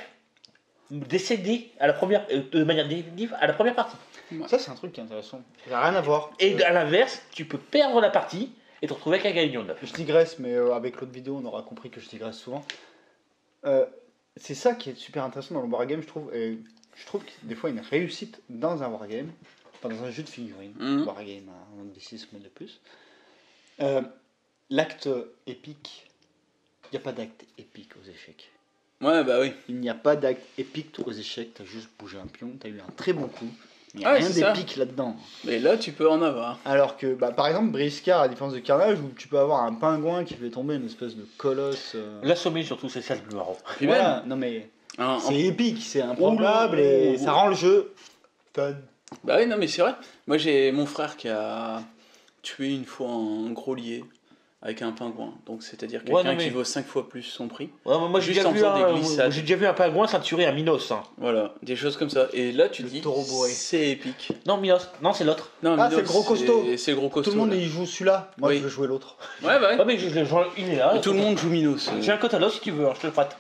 décédé à la première, de manière définitive à la première partie. Ça, c'est un truc qui est intéressant. Ça n'a rien à voir. Et à l'inverse, tu peux perdre la partie et te retrouver avec un galion neuf. Je digresse, mais avec l'autre vidéo, on aura compris que je digresse souvent. C'est ça qui est super intéressant dans le wargame, je trouve. Et je trouve que des fois, une réussite dans un wargame, pas dans un jeu de figurines, wargame, un anglicisme de plus. L'acte épique, il n'y a pas d'acte épique aux échecs. Ouais, bah oui. Il n'y a pas d'acte épique aux échecs, t'as juste bougé un pion, t'as eu un très bon coup. Il n'y a Ah ouais, rien c'est ça. d'épique là-dedans. Mais là, tu peux en avoir. Alors que, bah, par exemple, Briscard, à la différence de Carnage, où tu peux avoir un pingouin qui fait tomber une espèce de colosse. L'assommer surtout, c'est ça le plus marrant. Puis Voilà, non mais Un- c'est épique, c'est improbable Ouh, et ouh, ça rend le jeu fun. Bah oui, non, mais c'est vrai. Moi, j'ai mon frère qui a tué une fois un gros lier avec un pingouin. Donc, c'est-à-dire quelqu'un non, mais- qui vaut 5 fois plus son prix. Ouais, moi j'ai Juste déjà, en vu faisant des glissades. j'ai déjà vu un pingouin ceinturer un Minos. Hein. Voilà, des choses comme ça. Et là, tu Le dis, taureau bourré. c'est épique. Non, Minos, non, c'est l'autre. Non, Ah, Minos, c'est le gros costaud. C'est le gros costaud. Tout le monde là. y joue celui-là, moi Oui. je veux jouer l'autre. Ouais, bah Ouais, ouais. mais il est là. Et tout le monde joue Minos. J'ai un catalogue si tu veux, hein, je te le prête.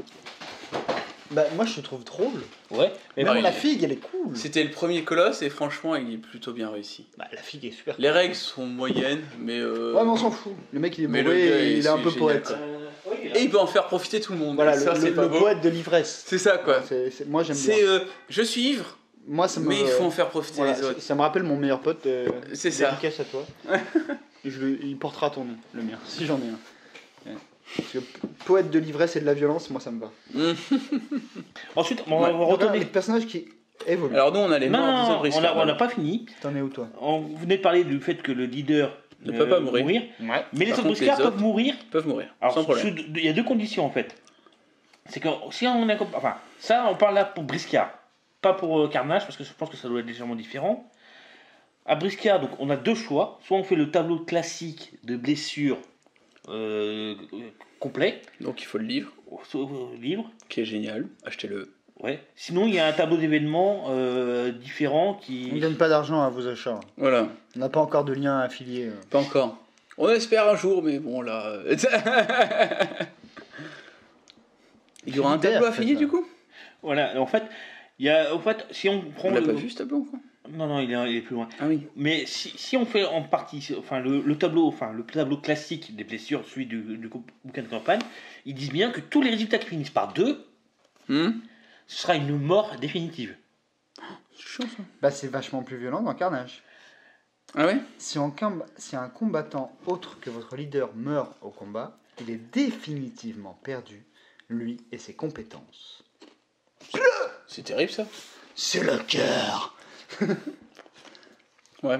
Bah moi je le trouve drôle. Ouais, mais Même ouais, la il- figue elle est cool. C'était le premier colosse et franchement, il est plutôt bien réussi. Bah la figue est super. Les règles sont moyennes, mais. Ouais mais on s'en fout. Le mec il est mais bourré le gars, et il est un peu génial, poète. quoi. Oui, Et il peut en faire profiter tout le monde. Voilà, ça, c'est pas le beau. poète de l'ivresse. C'est ça, quoi. Moi j'aime C'est bien. je suis ivre, Moi ça me. mais il faut en faire profiter Voilà, les autres. ça me rappelle mon meilleur pote. C'est ça. Dédicace à toi. Il portera ton nom, le mien, si j'en ai un. Ouais. Parce que poète de l'ivresse et de la violence, moi ça me va. Ensuite, on Ouais. va Donc, retourner. le personnage qui évolue. Alors nous, on a les Non, morts non, des non, autres on n'a pas fini. T'en es où toi? Vous venez de parler du fait que le leader Ne peut pas mourir. Ouais. Mais les Par autres contre, briscards les autres- peuvent mourir. Ils peuvent mourir, Alors, sans problème. il y a deux conditions en fait. C'est que si on est. Enfin, ça, on parle là pour Briscard. Pas pour Carnage, parce que je pense que ça doit être légèrement différent. À Briscard, donc, on a deux choix. Soit on fait le tableau classique de blessures complet, Donc il faut le livre, soit, livre. qui est génial. Achetez-le. Ouais. Sinon, il y a un tableau d'événements différent On qui. ne donne pas d'argent à vos achats. Voilà, On n'a pas encore de lien affilié. pas encore. On espère un jour, mais bon là. Il y aura un Philippe tableau Bert affilié fait ça. du coup? Voilà. En fait, si on prend On l'a pas vu ce tableau encore? Non, non, il est plus loin. Ah oui. Mais si on fait en partie, enfin le tableau classique des blessures, celui du bouquin de campagne, ils disent bien que tous les résultats qui finissent par 2, Hmm, ce sera une mort définitive. c'est chiant ça. Bah c'est vachement plus violent dans Carnage. Ah ouais? Si un combattant autre que votre leader meurt au combat, il est définitivement perdu, lui et ses compétences. C'est terrible ça. C'est le cœur. Ouais.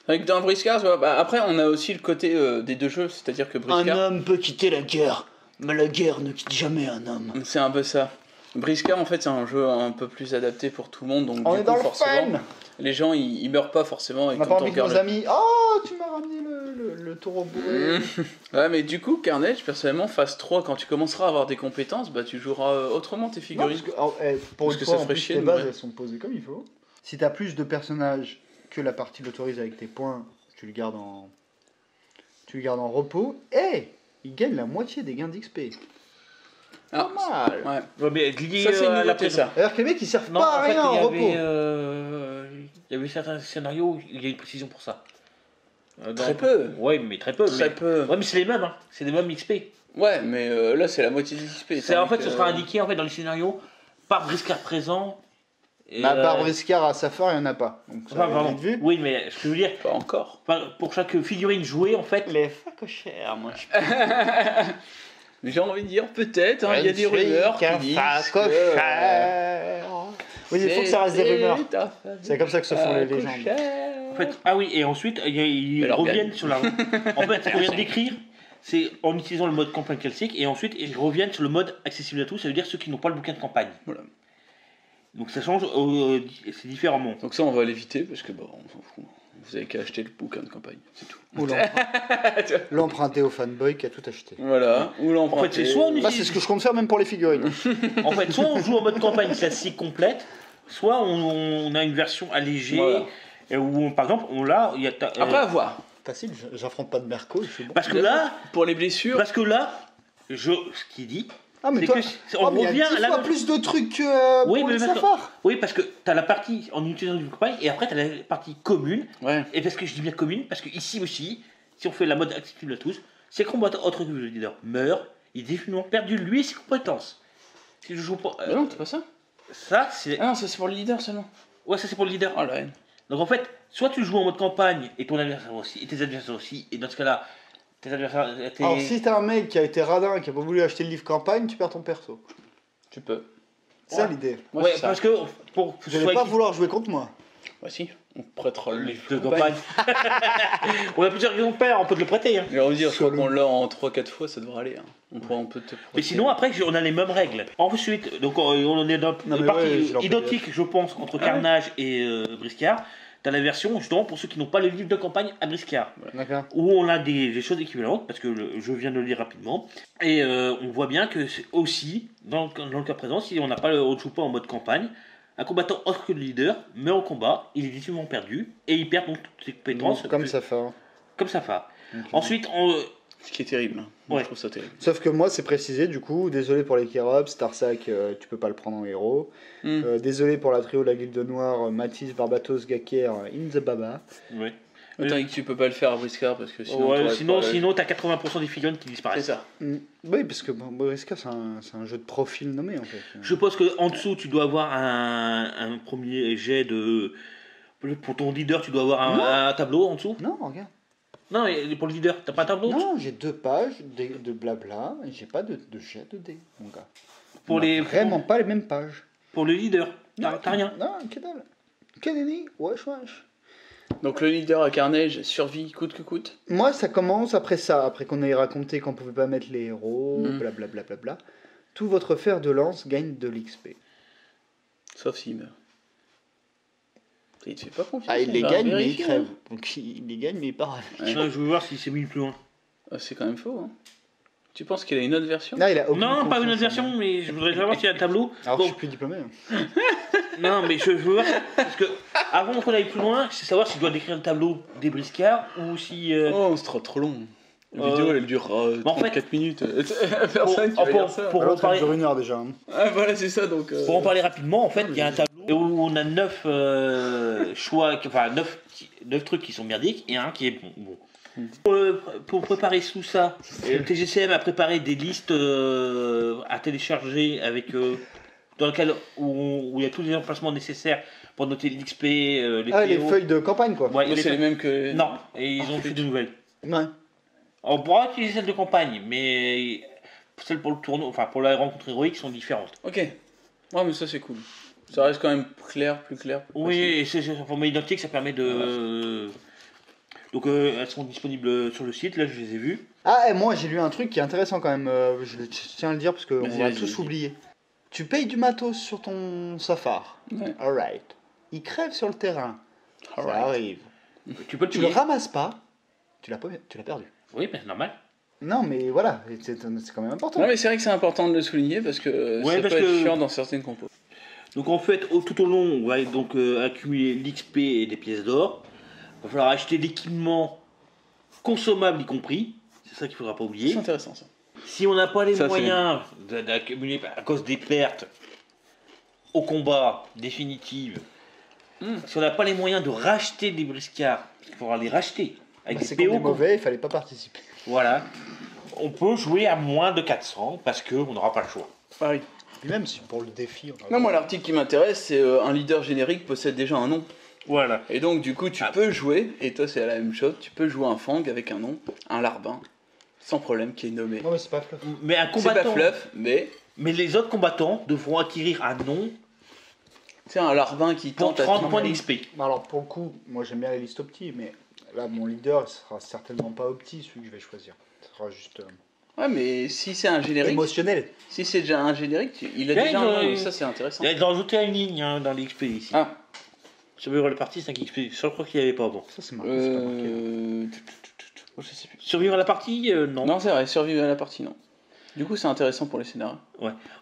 Avec dans Briscard, bah, après on a aussi le côté des deux jeux, c'est-à-dire que Un Briscard, homme peut quitter la guerre, mais la guerre ne quitte jamais un homme. c'est un peu ça. Briscard, en fait, c'est un jeu un peu plus adapté pour tout le monde, donc On du est dans coup, le forcément, fun. les gens, ils meurent pas forcément. Et On n'a quand pas on envie que nos regarde amis. Oh, tu m'as ramené le taureau bourré. Ouais, mais du coup, Carnage, personnellement, phase 3, quand tu commenceras à avoir des compétences, bah tu joueras autrement tes Non, figurines. parce que, pour Parce une que fois, ça en ferait plus, chier tes de bases, mourir. elles sont posées comme il faut. Si t'as plus de personnages que la partie l'autorise avec tes points, tu le gardes en repos. Et il gagne la moitié des gains d'XP. Ah, Pas mal. ouais. Ouais, mais lié Ça, c'est une à la nouveauté, présence. ça. Alors que les mecs ils servent Non, pas à en fait, rien en repos. il y avait certains scénarios où il y a une précision pour ça. Très peu. Ouais, mais très peu. Très mais... peu. Ouais, mais c'est les mêmes, hein. C'est les mêmes XP. Ouais, mais là, c'est la moitié des XP. C'est, en fait, ce sera indiqué en fait, dans les scénarios par Briscard présent. Et, Bah, par Briscard à Safar, il n'y en a pas. Donc, ça enfin, va pardon. vite vu. Oui, mais ce que je veux dire, Pas encore. pour chaque figurine jouée, en fait. Les facochères, moi. Mais j'ai envie de dire, peut-être, hein, il y a des rumeurs qui disent facochère. Oui, il faut que ça reste des rumeurs. C'est C'est comme ça que se font les légendes. En fait, ah oui, et ensuite, ils Alors, reviennent sur la. En fait, ce qu'on vient d'écrire, c'est en utilisant le mode campagne classique, et ensuite, ils reviennent sur le mode accessible à tous, ça veut dire ceux qui n'ont pas le bouquin de campagne. Voilà. Donc ça change, c'est différemment. Donc ça, on va l'éviter parce que bon, on s'en fout. Vous avez qu'à acheter le bouquin de campagne, c'est tout. Ou l'emprunter au fanboy qui a tout acheté. Voilà. Ou l'emprunter. En fait, c'est soit on Bah, c'est ce que je compte faire même pour les figurines. En fait, soit on joue en mode campagne classique complète, soit on a une version allégée, Voilà. où, par exemple, il y a Après, à voir. Facile, j'affronte pas de Merco, je suis bon. parce que là, Pour les blessures, ce qu'il dit, Ah, mais c'est toi, que on mais il y revient a 10 à la fois même. plus de trucs que Oui, pour mais les d'accord. Safar. Oui, parce que t'as la partie en utilisant du campagne, et après t'as la partie commune. ouais. Et parce que je dis bien commune, parce que ici aussi, si on fait la mode accessible à tous, ces combattants autres que le leader meurent, il est définitivement perdu lui et ses compétences. Si je joue pas. Mais non, c'est pas ça. Ça, c'est. Ah non, ça c'est pour le leader seulement. Ouais, ça c'est pour le leader. Oh la haine. Donc en fait, soit tu joues en mode campagne et ton adversaire aussi, et tes adversaires aussi, et dans ce cas-là, tes adversaires. Alors, si t'as un mec qui a été radin, qui a pas voulu acheter le livre campagne, tu perds ton perso. Tu peux. C'est ça Ouais. l'idée. Moi, Ouais, c'est ça. parce que pour que Vous ce allez soit pas vouloir jouer contre moi. Bah si, on prêtera le livre de de campagne. campagne. On a plusieurs raisons de père, on peut te le prêter. Hein. Et on va dire, je Sur crois qu'on l'a en 3-4 fois, ça devrait aller. Hein. On peut te Mais prêter. sinon, après, on a les mêmes règles. Ensuite, donc on est dans Non, une mais partie ouais, je l'en identique, je pense, entre Carnage et Briscard. T'as la version, justement, pour ceux qui n'ont pas le livre de campagne à Briscard, D'accord. où on a des choses équivalentes, parce que je viens de le lire rapidement. Et on voit bien que c'est aussi, dans le cas présent, si on n'a pas on ne joue pas en mode campagne, un combattant autre que le leader meurt au combat, il est définitivement perdu, et il perd donc toutes ses compétences. Comme Safar. Comme Safar. Ok. Ensuite, Ce qui est terrible. Hein. Moi, Ouais. je trouve ça terrible. Sauf que moi, c'est précisé, du coup, désolé pour les Kérob, Starsack, tu peux pas le prendre en héros. Désolé pour la trio de la Guilde Noire, Matisse, Barbatos, Gaker, In the Baba. ouais. Attends, que tu peux pas le faire à Briscard parce que sinon. Ouais, t'aurais sinon, pas- sinon t'as 80% des figurines qui C'est disparaissent. ça. Oui, parce que Boriska, c'est un jeu de profil nommé, en fait. Je pense qu'en dessous, tu dois avoir un premier jet de. Pour ton leader, tu dois avoir un tableau en dessous. Non, regarde. Non, et pour le leader, t'as pas un tableau Non, j'ai 2 pages de blabla, et j'ai pas de jet de dés, mon gars. Pour On a vraiment pas les mêmes pages. Pour le leader, t'as rien. Non, que dalle. Kennedy, wesh wesh. Donc le leader à Carnage survit coûte que coûte. Moi, ça commence après ça, après qu'on ait raconté qu'on pouvait pas mettre les héros, blablabla. Bla. Tout votre fer de lance gagne de l'XP. Sauf s'il meurt. Il te fait pas confiance. Ah, il les va gagne, mais il vérifier, crève. hein. Donc il les gagne, mais il part. Ouais. Je veux voir s'il s'est mis plus loin. Ah, c'est quand même faux. Hein. Tu penses qu'il a une autre version? Là, il a aucune Non, pas une confiance autre version, en moi. mais je voudrais savoir s'il y a un tableau. Alors Bon, je suis plus diplômé. Hein. non, mais je veux voir. Parce que, avant qu'on aille plus loin, c'est savoir si je dois décrire le tableau des Briscards ou si. Oh, c'est trop long. La vidéo, elle dure en fait- 4 minutes. Personne qui pour- regarde ça. pour- Alors, ça parler- dure 1 heure déjà. Hein. Ah, voilà, c'est ça. Donc, Pour en parler rapidement, en fait, il y a un tableau où on a 9 choix, enfin 9 trucs qui sont merdiques et un qui est bon. Pour préparer tout ça, le TGCM a préparé des listes à télécharger avec dans lequel où il y a tous les emplacements nécessaires pour noter l'XP, les Ah, les PO. feuilles de campagne quoi. Ouais, et c'est les mêmes que. Non, et ils ont fait de nouvelles. Ouais. On pourra utiliser celles de campagne, mais celles pour le tournoi, enfin pour la rencontre héroïque sont différentes. Ok. Ouais, mais ça, c'est cool. Ça reste quand même clair, plus clair. plus Oui, facile. et c'est un format identique, ça permet de. Donc elles sont disponibles sur le site, là je les ai vues. Ah, et moi j'ai lu un truc qui est intéressant quand même. Je tiens à le dire parce qu'on Vas-y, va vas-y, tous vas-y. oublier. Tu payes du matos sur ton safar. Ouais. Alright. Il crève sur le terrain. Ça Alright. arrive. Tu peux le Tu le payer. ramasses pas, tu l'as perdu. Oui, mais c'est normal. Non, mais voilà, c'est quand même important. Non, mais c'est vrai que c'est important de le souligner parce que Ouais, ça parce peut être que- chiant dans certaines compos. Donc en fait, tout au long, on va donc accumuler l'XP et des pièces d'or. Il va falloir acheter l'équipement consommable y compris. C'est ça qu'il ne faudra pas oublier. C'est intéressant ça. Si on n'a pas les Ça, moyens d'accumuler à cause des pertes au combat définitives, si on n'a pas les moyens de racheter des briscards, il faudra les racheter avec Bah, des c'est qu'on est PO. mauvais, il fallait pas participer. Voilà. On peut jouer à moins de 400 parce qu'on n'aura pas le choix. Pareil. Puis même si pour le défi, on a... Non, moi l'article qui m'intéresse, c'est un leader générique possède déjà un nom. Voilà. Et donc du coup tu peux jouer, et toi c'est la même chose, tu peux jouer un Fang avec un nom, un larbin, sans problème qui est nommé. Non, mais c'est pas fluff. Mais un C'est pas combattant. fluff, mais Mais les autres combattants devront acquérir un nom c'est un larbin qui pour tente à 30 tout. points d'XP. Alors pour le coup, moi j'aime bien la liste opti, mais là mon leader sera certainement pas opti, celui que je vais choisir. Ce sera juste Ouais, mais si c'est un générique, émotionnel. si c'est déjà un générique, il a Ouais, déjà ils ont- un nom, donc ça c'est intéressant. Il a rajouté une ligne dans l'XP ici. Ah, Survivre la partie 5 XP. Je crois qu'il n'y avait pas avant. Ça c'est marqué, c'est pas marqué. je sais plus. Survivre à la partie, non. Non, c'est vrai, survivre à la partie, non. Du coup, c'est intéressant pour les scénarios.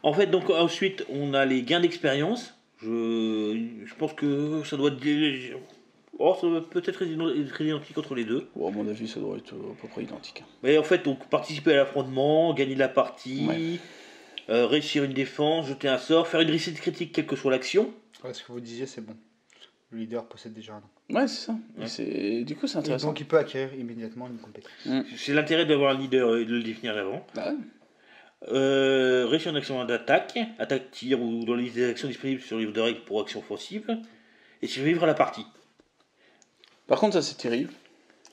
En fait, donc ensuite, on a les gains d'expérience. Je pense que ça doit être. Oh, ça doit peut-être être identique entre les deux. Bon, à mon avis, ça doit être à peu près identique. Mais en fait, donc participer à l'affrontement, gagner la partie, réussir une défense, jeter un sort, faire une réussite critique, quelle que soit l'action. Ouais, ce que vous disiez, c'est bon. Le leader possède déjà un nom. Ouais, c'est ça. Ouais. Du coup, c'est Et intéressant. donc il peut acquérir immédiatement une compétence. C'est l'intérêt d'avoir un leader et de le définir avant. Bah ouais. Réussir une action d'attaque, attaque, tir ou dans les actions disponibles sur le livre de règles pour action offensive, et survivre à la partie. Par contre, ça c'est terrible,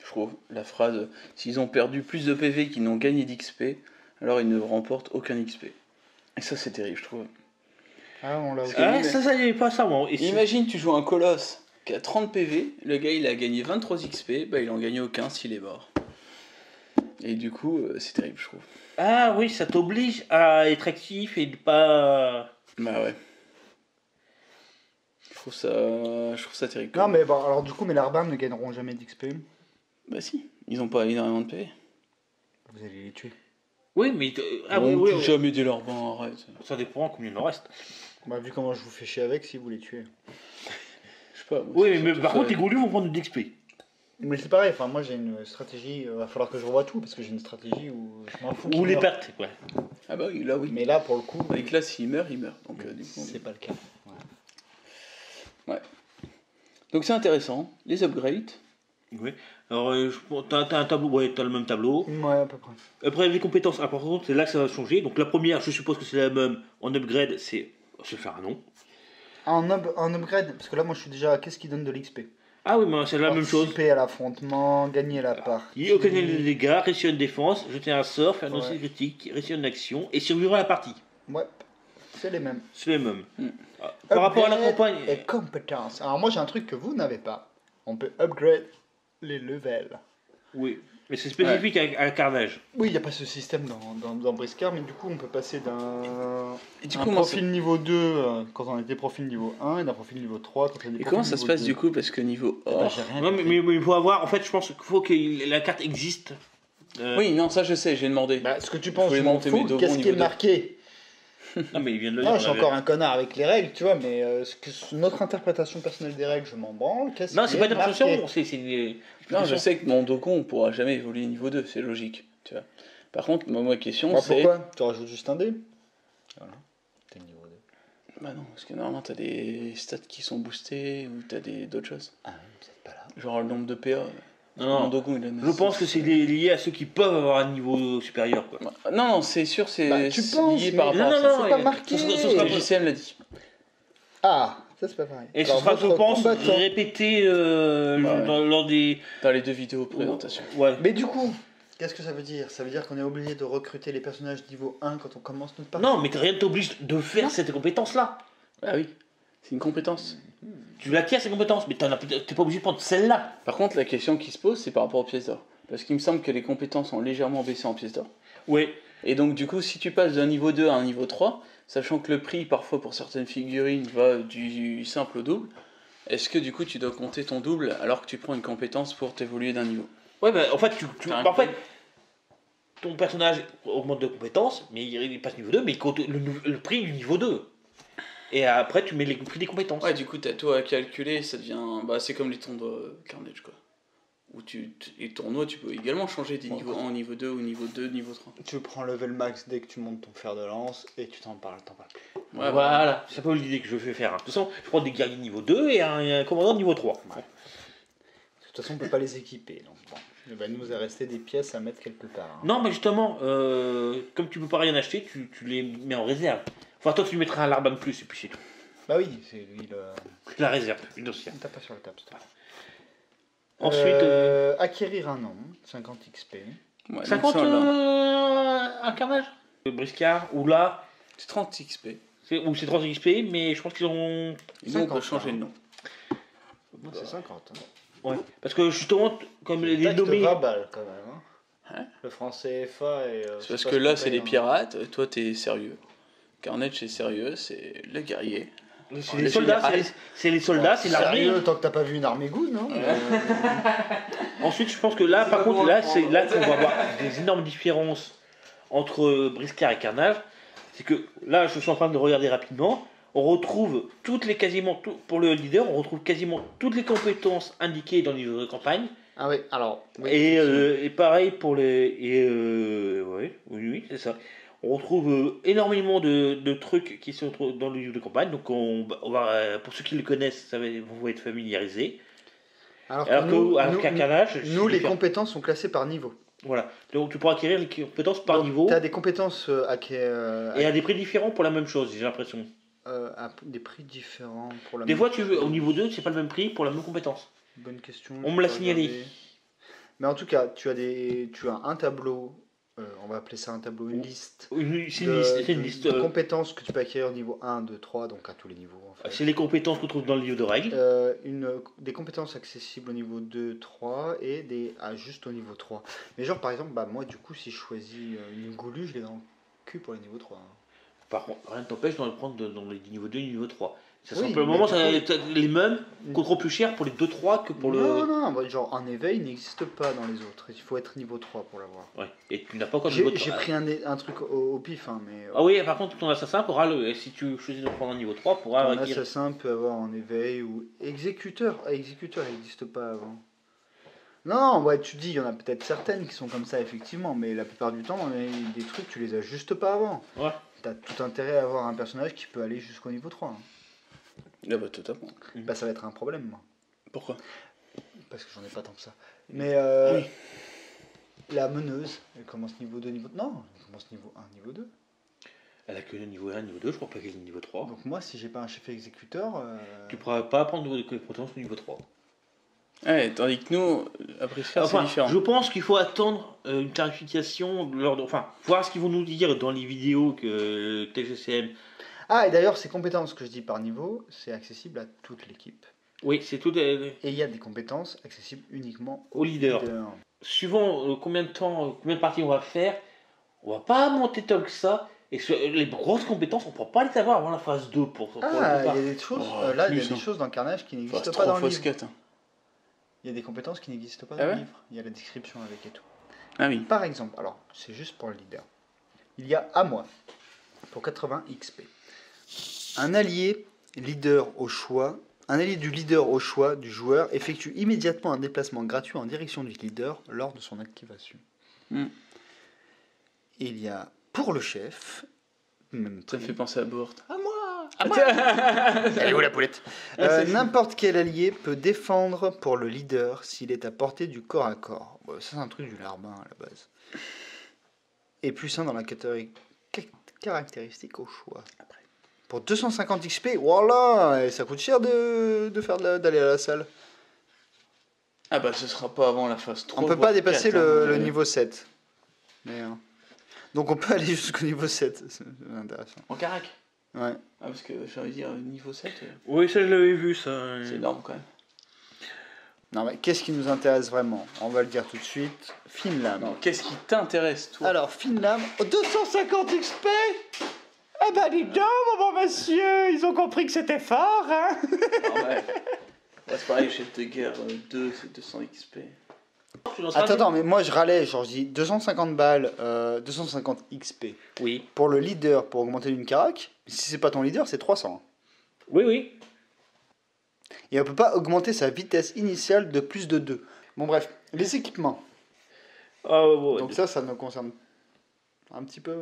je trouve. La phrase s'ils ont perdu plus de PV qu'ils n'ont gagné d'XP, alors ils ne remportent aucun XP. Et ça, c'est terrible, je trouve. Ah, on l'a aussi. Ah, ça y avait pas ça, moi. Et Imagine, tu joues un colosse qui a 30 PV, le gars il a gagné 23 XP, bah il en gagne aucun s'il est mort. Et du coup, c'est terrible, je trouve. Ah oui, ça t'oblige à être actif et de pas. Bah ouais. Je trouve ça terrible. Non, mais bon, alors du coup, mes larbins ne gagneront jamais d'XP. Bah si, ils ont pas énormément de PV. Vous allez les tuer. Oui, mais. Ah on oui, touche oui. jamais des larbins, arrête. Ça dépend combien il en reste. Bah, vu comment je vous fais chier avec, si vous les tuez. Je sais pas. moi, Oui, c'est mais surtout par ça. contre, les goulus vont prendre de l'XP. Mais c'est pareil, enfin, moi j'ai une stratégie. Il va falloir que je revoie tout parce que j'ai une stratégie où je m'en fous. Ou qu'il les meure. pertes, ouais. Ah bah oui, là oui. Mais là, pour le coup, Avec là, s'il meurt, il meurt. Donc, du coup, c'est pas le cas. donc c'est intéressant. Les upgrades. Oui. Alors, t'as un tableau, ouais, t'as le même tableau. Ouais, à peu près. Après, les compétences importantes, c'est là que ça va changer. Donc, la première, je suppose que c'est la même en upgrade, c'est se faire un nom. En upgrade, parce que là, moi je suis déjà. Qu'est-ce qui donne de l'XP? Ah oui, mais c'est la même chose. Participer à l'affrontement, gagner la partie. Il occasionner des dégâts, réussir une défense, jeter un sort, faire une Ouais. réussite critique, réussir une action et survivre à la partie. Ouais, c'est les mêmes. C'est les mêmes. Mm. Par rapport à la Upgrade campagne. Et compétences. Alors, moi j'ai un truc que vous n'avez pas. On peut upgrade les levels. Oui, mais c'est spécifique à Carnage. Oui, il n'y a pas ce système dans Briscard, mais du coup, on peut passer d'un Et du un coup, moi, profil niveau 2 quand on était profil niveau 1 et d'un profil niveau 3 quand on était Et comment ça se passe du coup coup? Parce que niveau Bah, or. j'ai rien Non, compris. mais il faut avoir. En fait, je pense qu'il faut que la carte existe. Oui, non, ça je sais, j'ai demandé. Bah, ce que tu penses, voulais je m'en monter mes fous. deux Qu'est-ce bons qui est niveau marqué? Non, mais il vient de le Non, dire. je suis on avait- encore un connard avec les règles, tu vois, mais notre interprétation personnelle des règles, je m'en branle. Qu'est-ce Non, qui c'est pas est une marqué? interprétation, c'est une. Non, je sais que mon Dokon ne pourra jamais évoluer niveau 2, c'est logique. Tu vois. Par contre, moi, ma question Bah, c'est. pourquoi? Tu rajoutes juste un dé. Voilà. T'es niveau 2. Bah non, parce que normalement t'as des stats qui sont boostés ou t'as d'autres choses. Ah, vous êtes pas là. Genre le nombre de PA. Non, Mon Dokon il a je pense que c'est lié à ceux qui peuvent avoir un niveau supérieur. Quoi. Non, non, c'est sûr, c'est Bah, tu c'est penses, lié mais- par rapport Non, à non, ça. non, C'est pas et- marqué. ce sera- Le JCM l'a dit. Ah, ça c'est pas pareil. Et ce Alors, sera, je votre pense, combattant. répété Ouais. lors des. Dans les deux vidéos présentation. Ouais. Mais du coup, qu'est-ce que ça veut dire? Ça veut dire qu'on est obligé de recruter les personnages niveau 1 quand on commence notre partie? Non, mais rien ne t'oblige de faire Non. cette compétence-là. Ah oui, c'est une compétence. Tu l'acquiers ces compétences, mais t'es pas obligé de prendre celle-là. Par contre, la question qui se pose, c'est par rapport aux pièces d'or. Parce qu'il me semble que les compétences ont légèrement baissé en pièces d'or. Oui. Et donc, du coup, si tu passes d'un niveau 2 à un niveau 3, sachant que le prix, parfois, pour certaines figurines, va du simple au double, est-ce que du coup tu dois compter ton double alors que tu prends une compétence pour t'évoluer d'un niveau? Ouais, bah, en fait, ton personnage augmente de compétences, mais il passe niveau 2, mais il compte le prix du niveau 2. Et après, tu mets le prix des compétences. Ouais, du coup, t'as tout à calculer, ça devient. Bah, c'est comme les tournois Carnage, quoi. Où les tournois, tu peux également changer des niveaux 1 au niveau 2, ou niveau 2, niveau 3. Tu prends level max dès que tu montes ton fer de lance et tu t'en parles plus. Ouais, voilà, c'est un peu l'idée que je vais faire. De toute façon, je prends des guerriers niveau 2 et un commandant niveau 3. Ouais. De toute façon, on peut pas les équiper. Donc bon. Il va nous rester des pièces à mettre quelque part. Hein. Non, mais justement, comme tu peux pas rien acheter, tu les mets en réserve. Enfin, toi, tu lui mettras un larban de plus et puis c'est tout. Bah oui, c'est lui le. La réserve, une dossier. Tape pas sur le table, voilà. Ensuite. Acquérir un nom, 50 XP. Ouais, 50 un carnage Briscard, ou là. C'est 30 XP. Ou c'est 30 XP, mais je pense qu'ils ont. Et nous, on peut changer le nom. Moi, c'est 50. Hein. Ouais, parce que justement, comme les nommés. 20 balles quand même. Hein. Le franc CFA et. C'est parce que là, c'est les pirates, toi, t'es sérieux. Carnage, c'est sérieux, c'est le guerrier. C'est les soldats, c'est les soldats, c'est l'armée. Sérieux, tant que t'as pas vu une armée goût, non Ensuite, je pense que là, par contre, là, c'est là qu'on va avoir des énormes différences entre Briscard et Carnage. C'est que là, je suis en train de regarder rapidement. On retrouve pour le leader, on retrouve quasiment toutes les compétences indiquées dans le livre de campagne. Ah oui, alors. Oui, et pareil pour les. Oui, c'est ça. On retrouve énormément de trucs qui sont dans le livre de campagne. Donc, on va, pour ceux qui le connaissent, vous vont être familiarisés. Alors qu'à Carnage, nous les compétences sont classées par niveau. Voilà. Donc, tu pourras acquérir les compétences par niveau. Tu as des compétences et à des prix différents pour la même chose, j'ai l'impression. À des prix différents pour la des même fois, chose. au niveau 2, c'est pas le même prix pour la même compétence. Bonne question. On me l'a signalé. Mais en tout cas, tu as un tableau, on va appeler ça un tableau, une liste. C'est une liste. De compétences que tu peux acquérir au niveau 1, 2, 3, donc à tous les niveaux. En fait. C'est les compétences qu'on trouve dans le livre de règles. Des compétences accessibles au niveau 2, 3 et juste au niveau 3. Mais genre, par exemple, moi, du coup, si je choisis une goulue, je l'ai dans le cul pour le niveau 3. Hein. Par contre, rien ne t'empêche de le prendre dans les niveaux 2 et niveau 3. Ça oui, simplement, les mêmes coûteront plus cher pour les 2-3 que pour le. Non, genre un éveil n'existe pas dans les autres. Il faut être niveau 3 pour l'avoir. Ouais, et tu n'as pas encore niveau 3. J'ai pris un truc au pif, hein, mais. Ah oui, par contre, ton assassin pourra si tu choisis de prendre un niveau 3, pourra. Ton assassin peut avoir un éveil ou. Exécuteur. Exécuteur, il n'existe pas avant. Non, ouais, tu dis, il y en a peut-être certaines qui sont comme ça, effectivement, mais la plupart du temps, des trucs, tu les as juste pas avant. Ouais. T'as tout intérêt à avoir un personnage qui peut aller jusqu'au niveau 3. Hein. Ah bah totalement. Bah ça va être un problème, moi. Pourquoi? Parce que j'en ai pas tant que ça. Mais oui. La meneuse, elle commence niveau 2, niveau... Non, elle commence niveau 1, niveau 2. Elle a que le niveau 1, niveau 2, je crois pas qu'elle est le niveau 3. Donc moi, si j'ai pas un chef exécuteur... Tu pourras pas prendre de compétences au niveau 3. Ouais, tandis que nous, après ça, c'est différent. Je pense qu'il faut attendre une clarification, voir ce qu'ils vont nous dire dans les vidéos que TGCM. Ah, et d'ailleurs, ces compétences que je dis par niveau, c'est accessible à toute l'équipe. Oui, c'est tout. Et il y a des compétences accessibles uniquement au leader. Suivant combien de parties on va faire, on va pas monter tant que ça. Et les grosses compétences, on ne pourra pas les avoir avant la phase 2 pour il y a des choses, il y a des choses dans Carnage qui n'existent pas dans le livre. 4, hein. Il y a des compétences qui n'existent pas dans le livre. Il y a la description avec et tout. Ah oui. Par exemple, alors, c'est juste pour le leader. Il y a à moi, pour 80 XP, un allié leader au choix. Un allié du leader au choix du joueur effectue immédiatement un déplacement gratuit en direction du leader lors de son activation. Il y a pour le chef, même ça me fait penser à Bourt. À moi. Elle est où la poulette? N'importe quel allié peut défendre pour le leader s'il est à portée du corps à corps. Bon, ça c'est un truc du larbin à la base. Et plus 1 dans la caractéristique au choix. Après. Pour 250 XP, voilà, et ça coûte cher d'aller à la salle. Ah bah ce sera pas avant la phase 3. On peut pas dépasser le niveau 7. Mais, donc on peut aller jusqu'au niveau 7, c'est intéressant. En carac? Ouais. Ah parce que j'allais dire niveau 7. Oui, ça je l'avais vu ça. C'est énorme quand même. Non mais qu'est-ce qui nous intéresse vraiment? On va le dire tout de suite. Fine lame. Non, qu'est-ce qui t'intéresse toi? Alors fine lame, 250 XP. Ah bah dis donc, mon bon monsieur, ils ont compris que c'était fort, hein. Ouais, c'est pareil, chef de guerre 2, c'est 200 XP. Attends, mais moi je râlais, genre je dis 250 balles, 250 XP. Oui. Pour le leader, pour augmenter d'une carac, si c'est pas ton leader, c'est 300. Oui. Et on peut pas augmenter sa vitesse initiale de plus de 2. Bon bref, les équipements. Donc ça nous concerne un petit peu...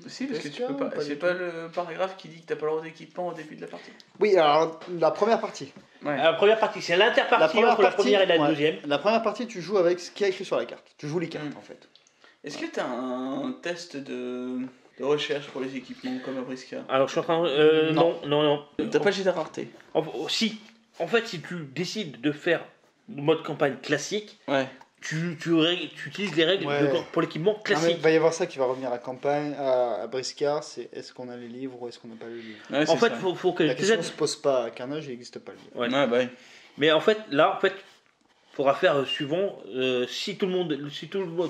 Si, parce que tu peux pas. C'est pas le paragraphe qui dit que t'as pas le droit d'équipement au début de la partie. Oui, alors la première partie. Ouais. La première partie, c'est l'interpartie entre la première et la deuxième. La première partie, tu joues avec ce qui est écrit sur la carte. Tu joues les cartes en fait. Est-ce que t'as un test de recherche pour les équipements comme à Briscard? Alors je suis en train... non. T'as pas le jet de rareté? Si. En fait, si tu décides de faire le mode campagne classique, tu utilises les règles pour l'équipement classique. Il va y avoir ça qui va revenir à campagne, à Briscard, c'est est-ce qu'on a les livres ou est-ce qu'on n'a pas les livres. En fait, faut que la question ne se pose pas à Carnage, il n'existe pas le livre. Ouais. Mais en fait, là, faudra faire suivant. Si tout le monde,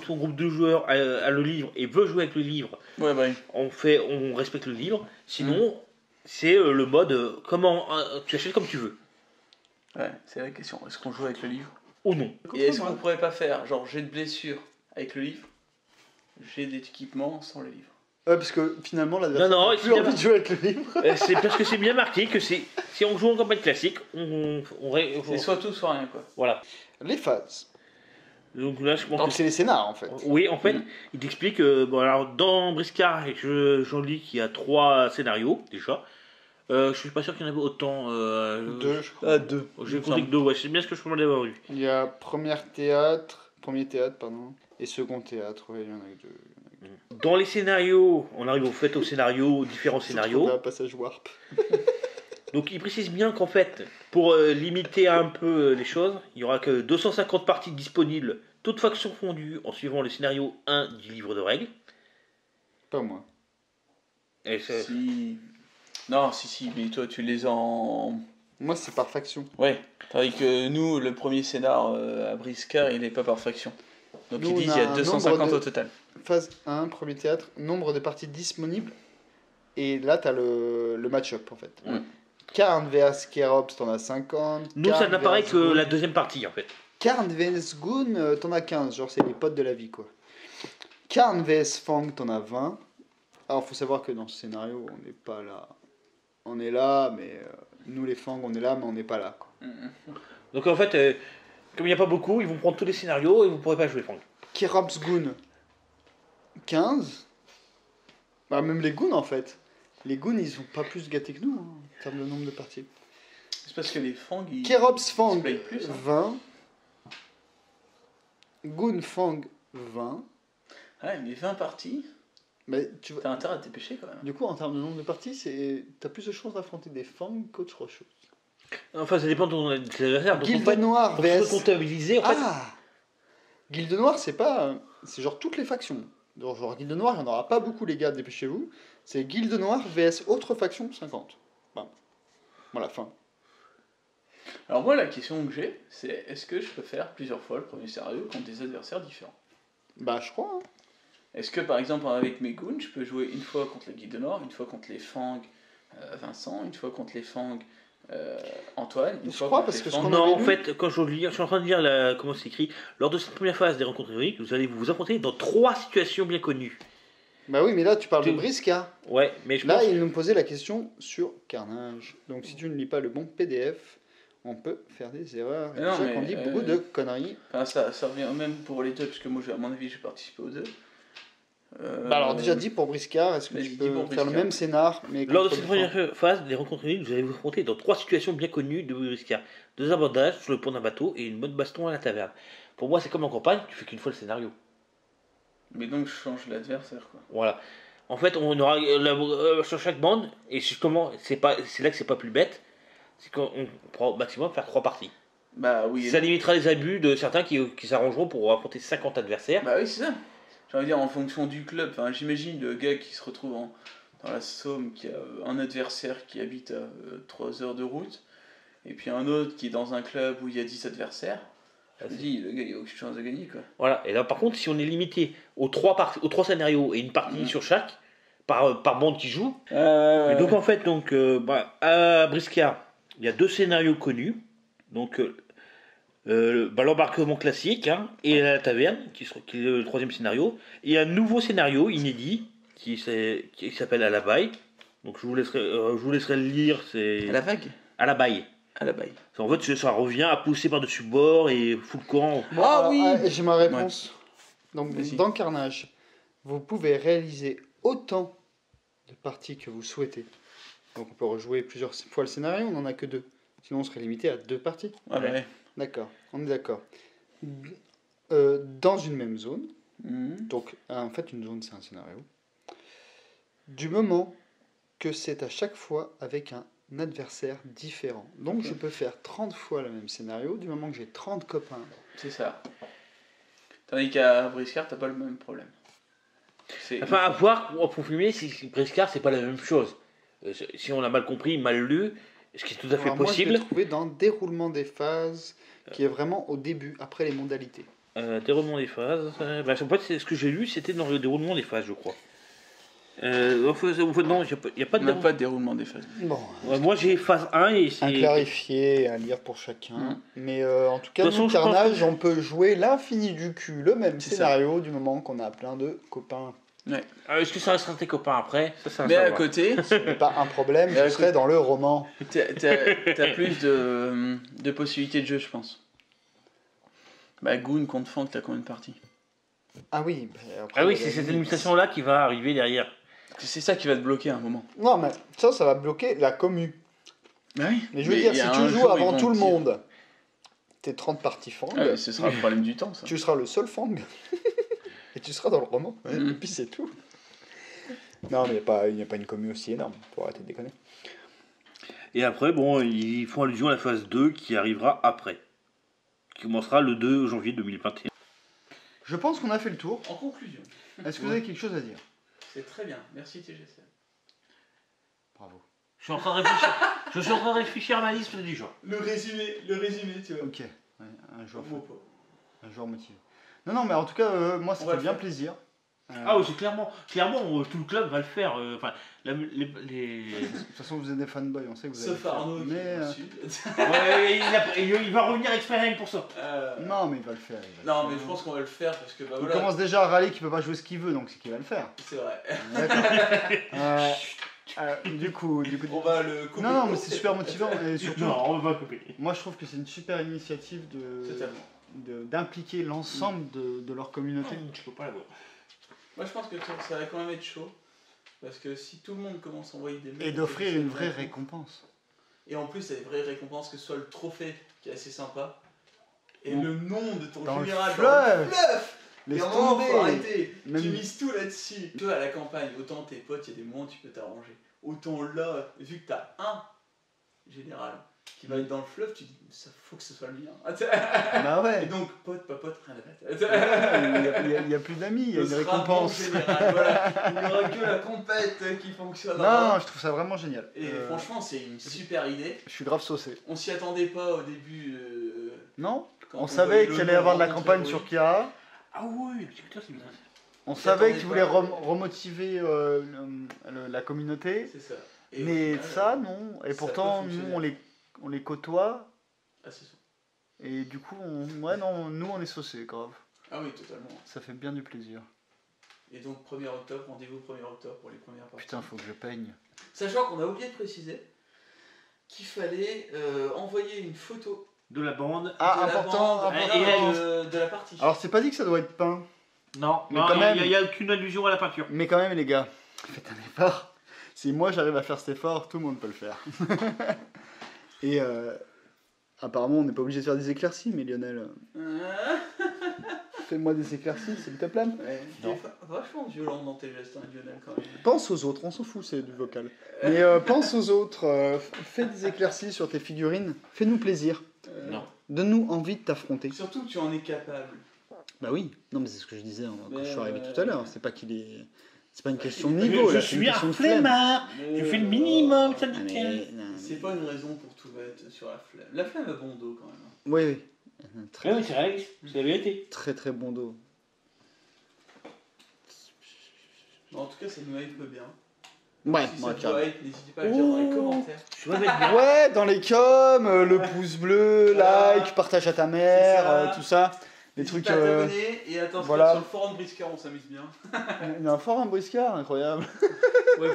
ton groupe de joueurs a le livre et veut jouer avec le livre, on respecte le livre. Sinon, c'est le mode tu achètes comme tu veux. Ouais, c'est la question. Est-ce qu'on joue avec le livre ou non? Et est-ce qu'on pourrait pas faire genre jet de blessure avec le livre, jet d'équipement sans le livre? Ouais, parce que finalement l'adversaire n'a plus envie de jouer avec le livre. C'est parce que c'est bien marqué que si on joue en campagne classique, c'est soit tout soit rien quoi. Voilà. Les phases. Donc là, je pense que c'est les scénars en fait. Oui, en fait, il t'explique que alors dans Briscard, j'en lis qu'il y a 3 scénarios déjà. Je suis pas sûr qu'il y en avait autant. 2, je crois. 2. J'ai compris que 2, ouais, c'est bien ce que je peux avoir vu. Il y a premier théâtre, et second théâtre, il y en a 2. Dans les scénarios, on arrive au scénario, différents scénarios. Un passage warp. Donc il précise bien qu'en fait, pour limiter un peu les choses, il y aura que 250 parties disponibles, toutes factions fondues, en suivant le scénario 1 du livre de règles. Pas moi. Et Non, si, mais toi tu les as en... Moi c'est par faction. Ouais, tandis que nous, le premier scénar à Briscard, il est pas par faction. Donc ils disent qu'il y a 250 au total. Phase 1, premier théâtre, nombre de parties disponibles. Et là t'as le match-up en fait. Karn vs Kerops, t'en as 50. Nous ça n'apparaît que la deuxième partie en fait. Karn vs Goon, t'en as 15, genre c'est les potes de la vie quoi. Karn vs Fang, t'en as 20. Alors faut savoir que dans ce scénario, on n'est pas là. On est là, mais nous les Fang, on est là, mais on n'est pas là. Quoi. Donc en fait, comme il n'y a pas beaucoup, ils vont prendre tous les scénarios et vous ne pourrez pas jouer Fang. Kerops Goon, 15. Bah, même les Goons en fait. Les Goons, ils sont pas plus gâtés que nous en termes de nombre de parties. C'est parce que les Fang, ils. Kerops Fang, plus, 20. Goon Fang, 20. Ouais, mais 20 parties. Mais t'as intérêt à te dépêcher quand même. Du coup, en termes de nombre de parties, t'as plus de chances d'affronter des Fang qu'autre chose. Enfin, ça dépend de ton adversaire. Guilde Noire vs. Comptabiliser, en fait. Guilde Noire, c'est pas. C'est genre toutes les factions. Genre Guilde Noire, il n'y en aura pas beaucoup, les gars, dépêchez-vous. C'est Guilde Noire vs. autre faction, 50. Voilà, fin. Alors, moi, la question que j'ai, c'est est-ce que je peux faire plusieurs fois le premier scénario contre des adversaires différents? Bah, je crois. Est-ce que par exemple avec mes goons, je peux jouer une fois contre la Guilde Nord, une fois contre les Fang Vincent, une fois contre les Fang Antoine, une fois contre les Fang... Non, en fait, quand je suis en train de lire comment c'est écrit, lors de cette première phase des rencontres héroïques, vous allez vous affronter dans 3 situations bien connues. Bah oui, mais là tu parles de Briscard. Ouais, mais là il nous posait la question sur Carnage. Donc si tu ne lis pas le bon PDF, on peut faire des erreurs. Et c'est qu'on dit beaucoup de conneries. Enfin, ça revient même pour les deux, parce que moi à mon avis j'ai participé aux deux. Bah alors déjà dit pour Briscard, est-ce que tu peux faire le même scénar mais lors de cette première phase des rencontres héroïques, vous allez vous affronter dans 3 situations bien connues de Briscard. 2 abordages sur le pont d'un bateau et une bonne baston à la taverne. Pour moi c'est comme en campagne, tu fais qu'une fois le scénario. Mais donc je change l'adversaire quoi. Voilà. En fait on aura sur chaque bande, et justement c'est là que c'est pas plus bête, c'est qu'on pourra au maximum faire 3 parties. Bah oui. Ça limitera les abus de certains qui s'arrangeront pour affronter 50 adversaires. Bah oui c'est ça. J'ai envie de dire en fonction du club, enfin, j'imagine le gars qui se retrouve dans la Somme, qui a un adversaire qui habite à 3 heures de route, et puis un autre qui est dans un club où il y a 10 adversaires. Je me dis, le gars il a aucune chance de gagner quoi. Voilà, et là par contre si on est limité aux 3 scénarios et une partie sur chaque, par bande qui joue. Et donc en fait, à Briscard, il y a 2 scénarios connus. Donc l'embarquement classique et la taverne, qui est le 3e scénario. Et un nouveau scénario inédit qui s'appelle À la baille. Donc je vous laisserai le lire. C'est À la vague. À la baille. À la baille. En fait, ça revient à pousser par-dessus bord et foutre le camp. Bon, j'ai ma réponse. Donc, Vas-y. dans Carnage, vous pouvez réaliser autant de parties que vous souhaitez. Donc, on peut rejouer plusieurs fois le scénario, on n'en a que 2. Sinon, on serait limité à 2 parties. Ouais. D'accord, on est d'accord. Dans une même zone, Mhm. donc en fait, une zone, c'est un scénario. Du moment que c'est à chaque fois avec un adversaire différent. Donc, je peux faire 30 fois le même scénario, du moment que j'ai 30 copains. C'est ça. Tandis qu'à Briscard, t'as pas le même problème. Enfin, à voir pour filmer si Briscard, c'est pas la même chose. Si on a mal compris, mal lu, ce qui est tout à fait Alors, moi, je possible. l'ai trouvé dans Déroulement des phases, qui est vraiment au début, après les modalités. Déroulement des phases. En fait, c'est ce que j'ai lu, c'était dans le déroulement des phases, je crois. Non, il n'y a pas On n'a pas de déroulement des phases. Bon, moi, j'ai phase 1 et c'est. un clarifié, à lire pour chacun. Mhm. Mais en tout cas, De toute façon, nous, je pense Carnage, on peut jouer l'infini du cul, le même C'est scénario, du moment qu'on a plein de copains. Est-ce que ça restera tes copains après? Ça Mais va à savoir. côté, Ce n'est pas un problème, Mais je serais dans le roman. t'as plus de possibilités de jeu, je pense. Goon contre Fang, t'as combien de parties? Ah oui, après, Ah oui, il y a c'est la cette limite. limitation-là qui va arriver derrière. C'est ça qui va te bloquer à un moment. Non, mais ça va bloquer la commu. Oui. Mais je veux dire, il y si a tu un joues jour, avant ils vont tout le te dire. monde, t'es 30 parties Fang, Ah, ce sera le problème du temps, ça. tu seras le seul Fang. Et tu seras dans le roman. Mhm. Et puis c'est tout. Non, mais il n'y a pas une commu aussi énorme, faut arrêter de déconner. Et après, ils font allusion à la phase 2 qui arrivera après. Qui commencera le 2 janvier 2021. Je pense qu'on a fait le tour. En conclusion, Est-ce que vous avez quelque chose à dire? c'est très bien. Merci TGC. Bravo. Je suis en train de réfléchir à ma liste du jour. Le résumé, tu vois. Ok. Ouais, un jour motivé. Non, mais en tout cas, moi, ça On va fait le bien faire. plaisir. Ah oui, c'est clairement, tout le club va le faire. De toute façon, vous êtes des fanboys, on sait que vous allez le Sauf faire. Arnaud qui Mais, est au sud. il va revenir exprès rien que pour ça. non, mais il va le faire. Non, mais je pense qu'on va le faire parce que Il voilà. commence déjà à râler qu'il peut pas jouer ce qu'il veut, donc c'est qu'il va le faire. C'est vrai. D'accord. Du coup. On va le couper. Non, mais c'est super motivant. Et surtout, Non, on va couper. moi, je trouve que c'est une super initiative Totalement. d'impliquer l'ensemble de leur communauté. Je peux pas la voir. Moi, je pense que ça va quand même être chaud. Parce que si tout le monde commence à envoyer des mails. Et d'offrir une vraie récompense. Et en plus, il y a des vraies récompenses, que ce soit le trophée qui est assez sympa. Et Ou le nom de ton dans le général fleuve. Et Laisse à un moment, tomber. faut arrêter. Même- Tu mises tout là-dessus. Toi, à la campagne, autant tes potes, il y a des moments où tu peux t'arranger. Autant là, vu que t'as un général qui va être dans le fleuve, tu dis, ça faut que ce soit le mien. Bah Et ouais. donc, pote, pas pote, rien à battre. Il y a plus d'amis, il y a Ce une sera récompense. mon général, voilà. Il n'y aura que la compète qui fonctionne. Non, je trouve ça vraiment génial. Et franchement, c'est une super idée. Je suis grave saucé. On s'y attendait pas au début. Non, Quand on voyait savait le qu'il allait y nom avoir de la rencontrer campagne Boris. sur Kiara. Ah oui, putain, c'est bien. On Qui savait attendait qu'il pas. voulait remotiver la communauté. C'est ça. Et au Mais final, ça, non. Et ça pourtant, peut nous, fonctionner. on les côtoie. Ah, c'est ça. Et du coup, nous, on est saucés, grave. Ah oui, totalement. Ça fait bien du plaisir. Et donc 1er octobre, rendez-vous 1er octobre pour les premières parties. Putain, faut que je peigne. Sachant qu'on a oublié de préciser qu'il fallait envoyer une photo De la bande. Ah, de la important, bande, important. de la partie. Alors, c'est pas dit que ça doit être peint. Non, Mais quand même. il n'y a aucune allusion à la peinture. Mais quand même, les gars, faites un effort. Si moi j'arrive à faire cet effort, tout le monde peut le faire. Et apparemment, on n'est pas obligé de faire des éclaircies, mais Lionel, fais-moi des éclaircies, s'il te plaît. Ouais, Non. t'es vachement violent dans tes gestes, hein, Lionel, quand même. Pense aux autres, on s'en fout, c'est du vocal. Mais pense aux autres, fais des éclaircies sur tes figurines, fais-nous plaisir. Non. Donne-nous envie de t'affronter. Surtout que tu en es capable. Bah oui, non mais c'est ce que je disais quand je suis arrivé Mais, tout à l'heure, c'est pas qu'il est... C'est pas une question de Je niveau, là, c'est une suis un question de flemme. flemmard. Je fais le minimum, ça Ah, me mais- non, C'est pas une raison pour tout mettre sur la flemme. La flemme a bon dos quand même. hein. Oui, oui. Très, Oui, c'est réaliste, c'est la vérité. très très bon dos. En tout cas, ça nous hype bien. Ouais, Si moi, ça vous hype, n'hésitez pas à le dire dans les commentaires. Je vais mettre bien. Ouais, dans les coms, le pouce bleu, Voilà. like, partage à ta mère, C'est ça. tout ça. Les N'hésitez trucs. pas à t'abonner et à t'inscrire voilà. sur le forum Briscard, on s'amuse bien. Il y a un forum Briscard, incroyable. Ouais,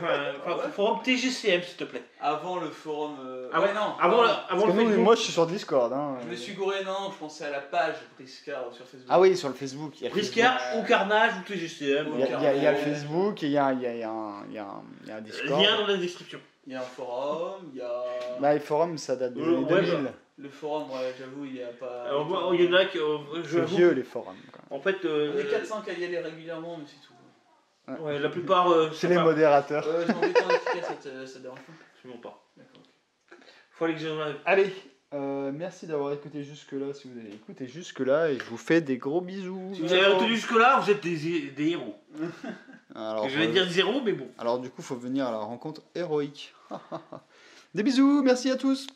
forum TGCM, s'il te plaît. Avant le forum. Avant, ouais, non. avant, non. avant Parce que le nous, Facebook. moi, je suis sur Discord. Hein. Je me suis gouré, non, je pensais à la page Briscard sur Facebook. Ah oui, sur le Facebook. Il y a le Briscard Facebook. ou Carnage ou TGCM. Il y a le Facebook et il y a un Discord. Lien dans la description. Il y a un forum, il y a. Bah, les forums, ça date des années Ouais, 2000. Le forum, ouais, j'avoue, il n'y a pas. Alors, moi, il y en a qui. C'est vieux, les forums. Quoi. En fait, On est 4-5 à y aller régulièrement, mais c'est tout. ouais, la plupart. C'est les modérateurs. Je m'en vais en efficace, ça dérange pas. Absolument pas. D'accord. Faut aller que j'en ai. Allez, merci d'avoir écouté jusque-là, si vous avez écouté jusque-là, et je vous fais des gros bisous. Si vous avez retenu jusque-là, vous êtes des héros. Alors, Je vais dire zéro, mais bon. alors du coup, faut venir à la rencontre héroïque. Des bisous, merci à tous.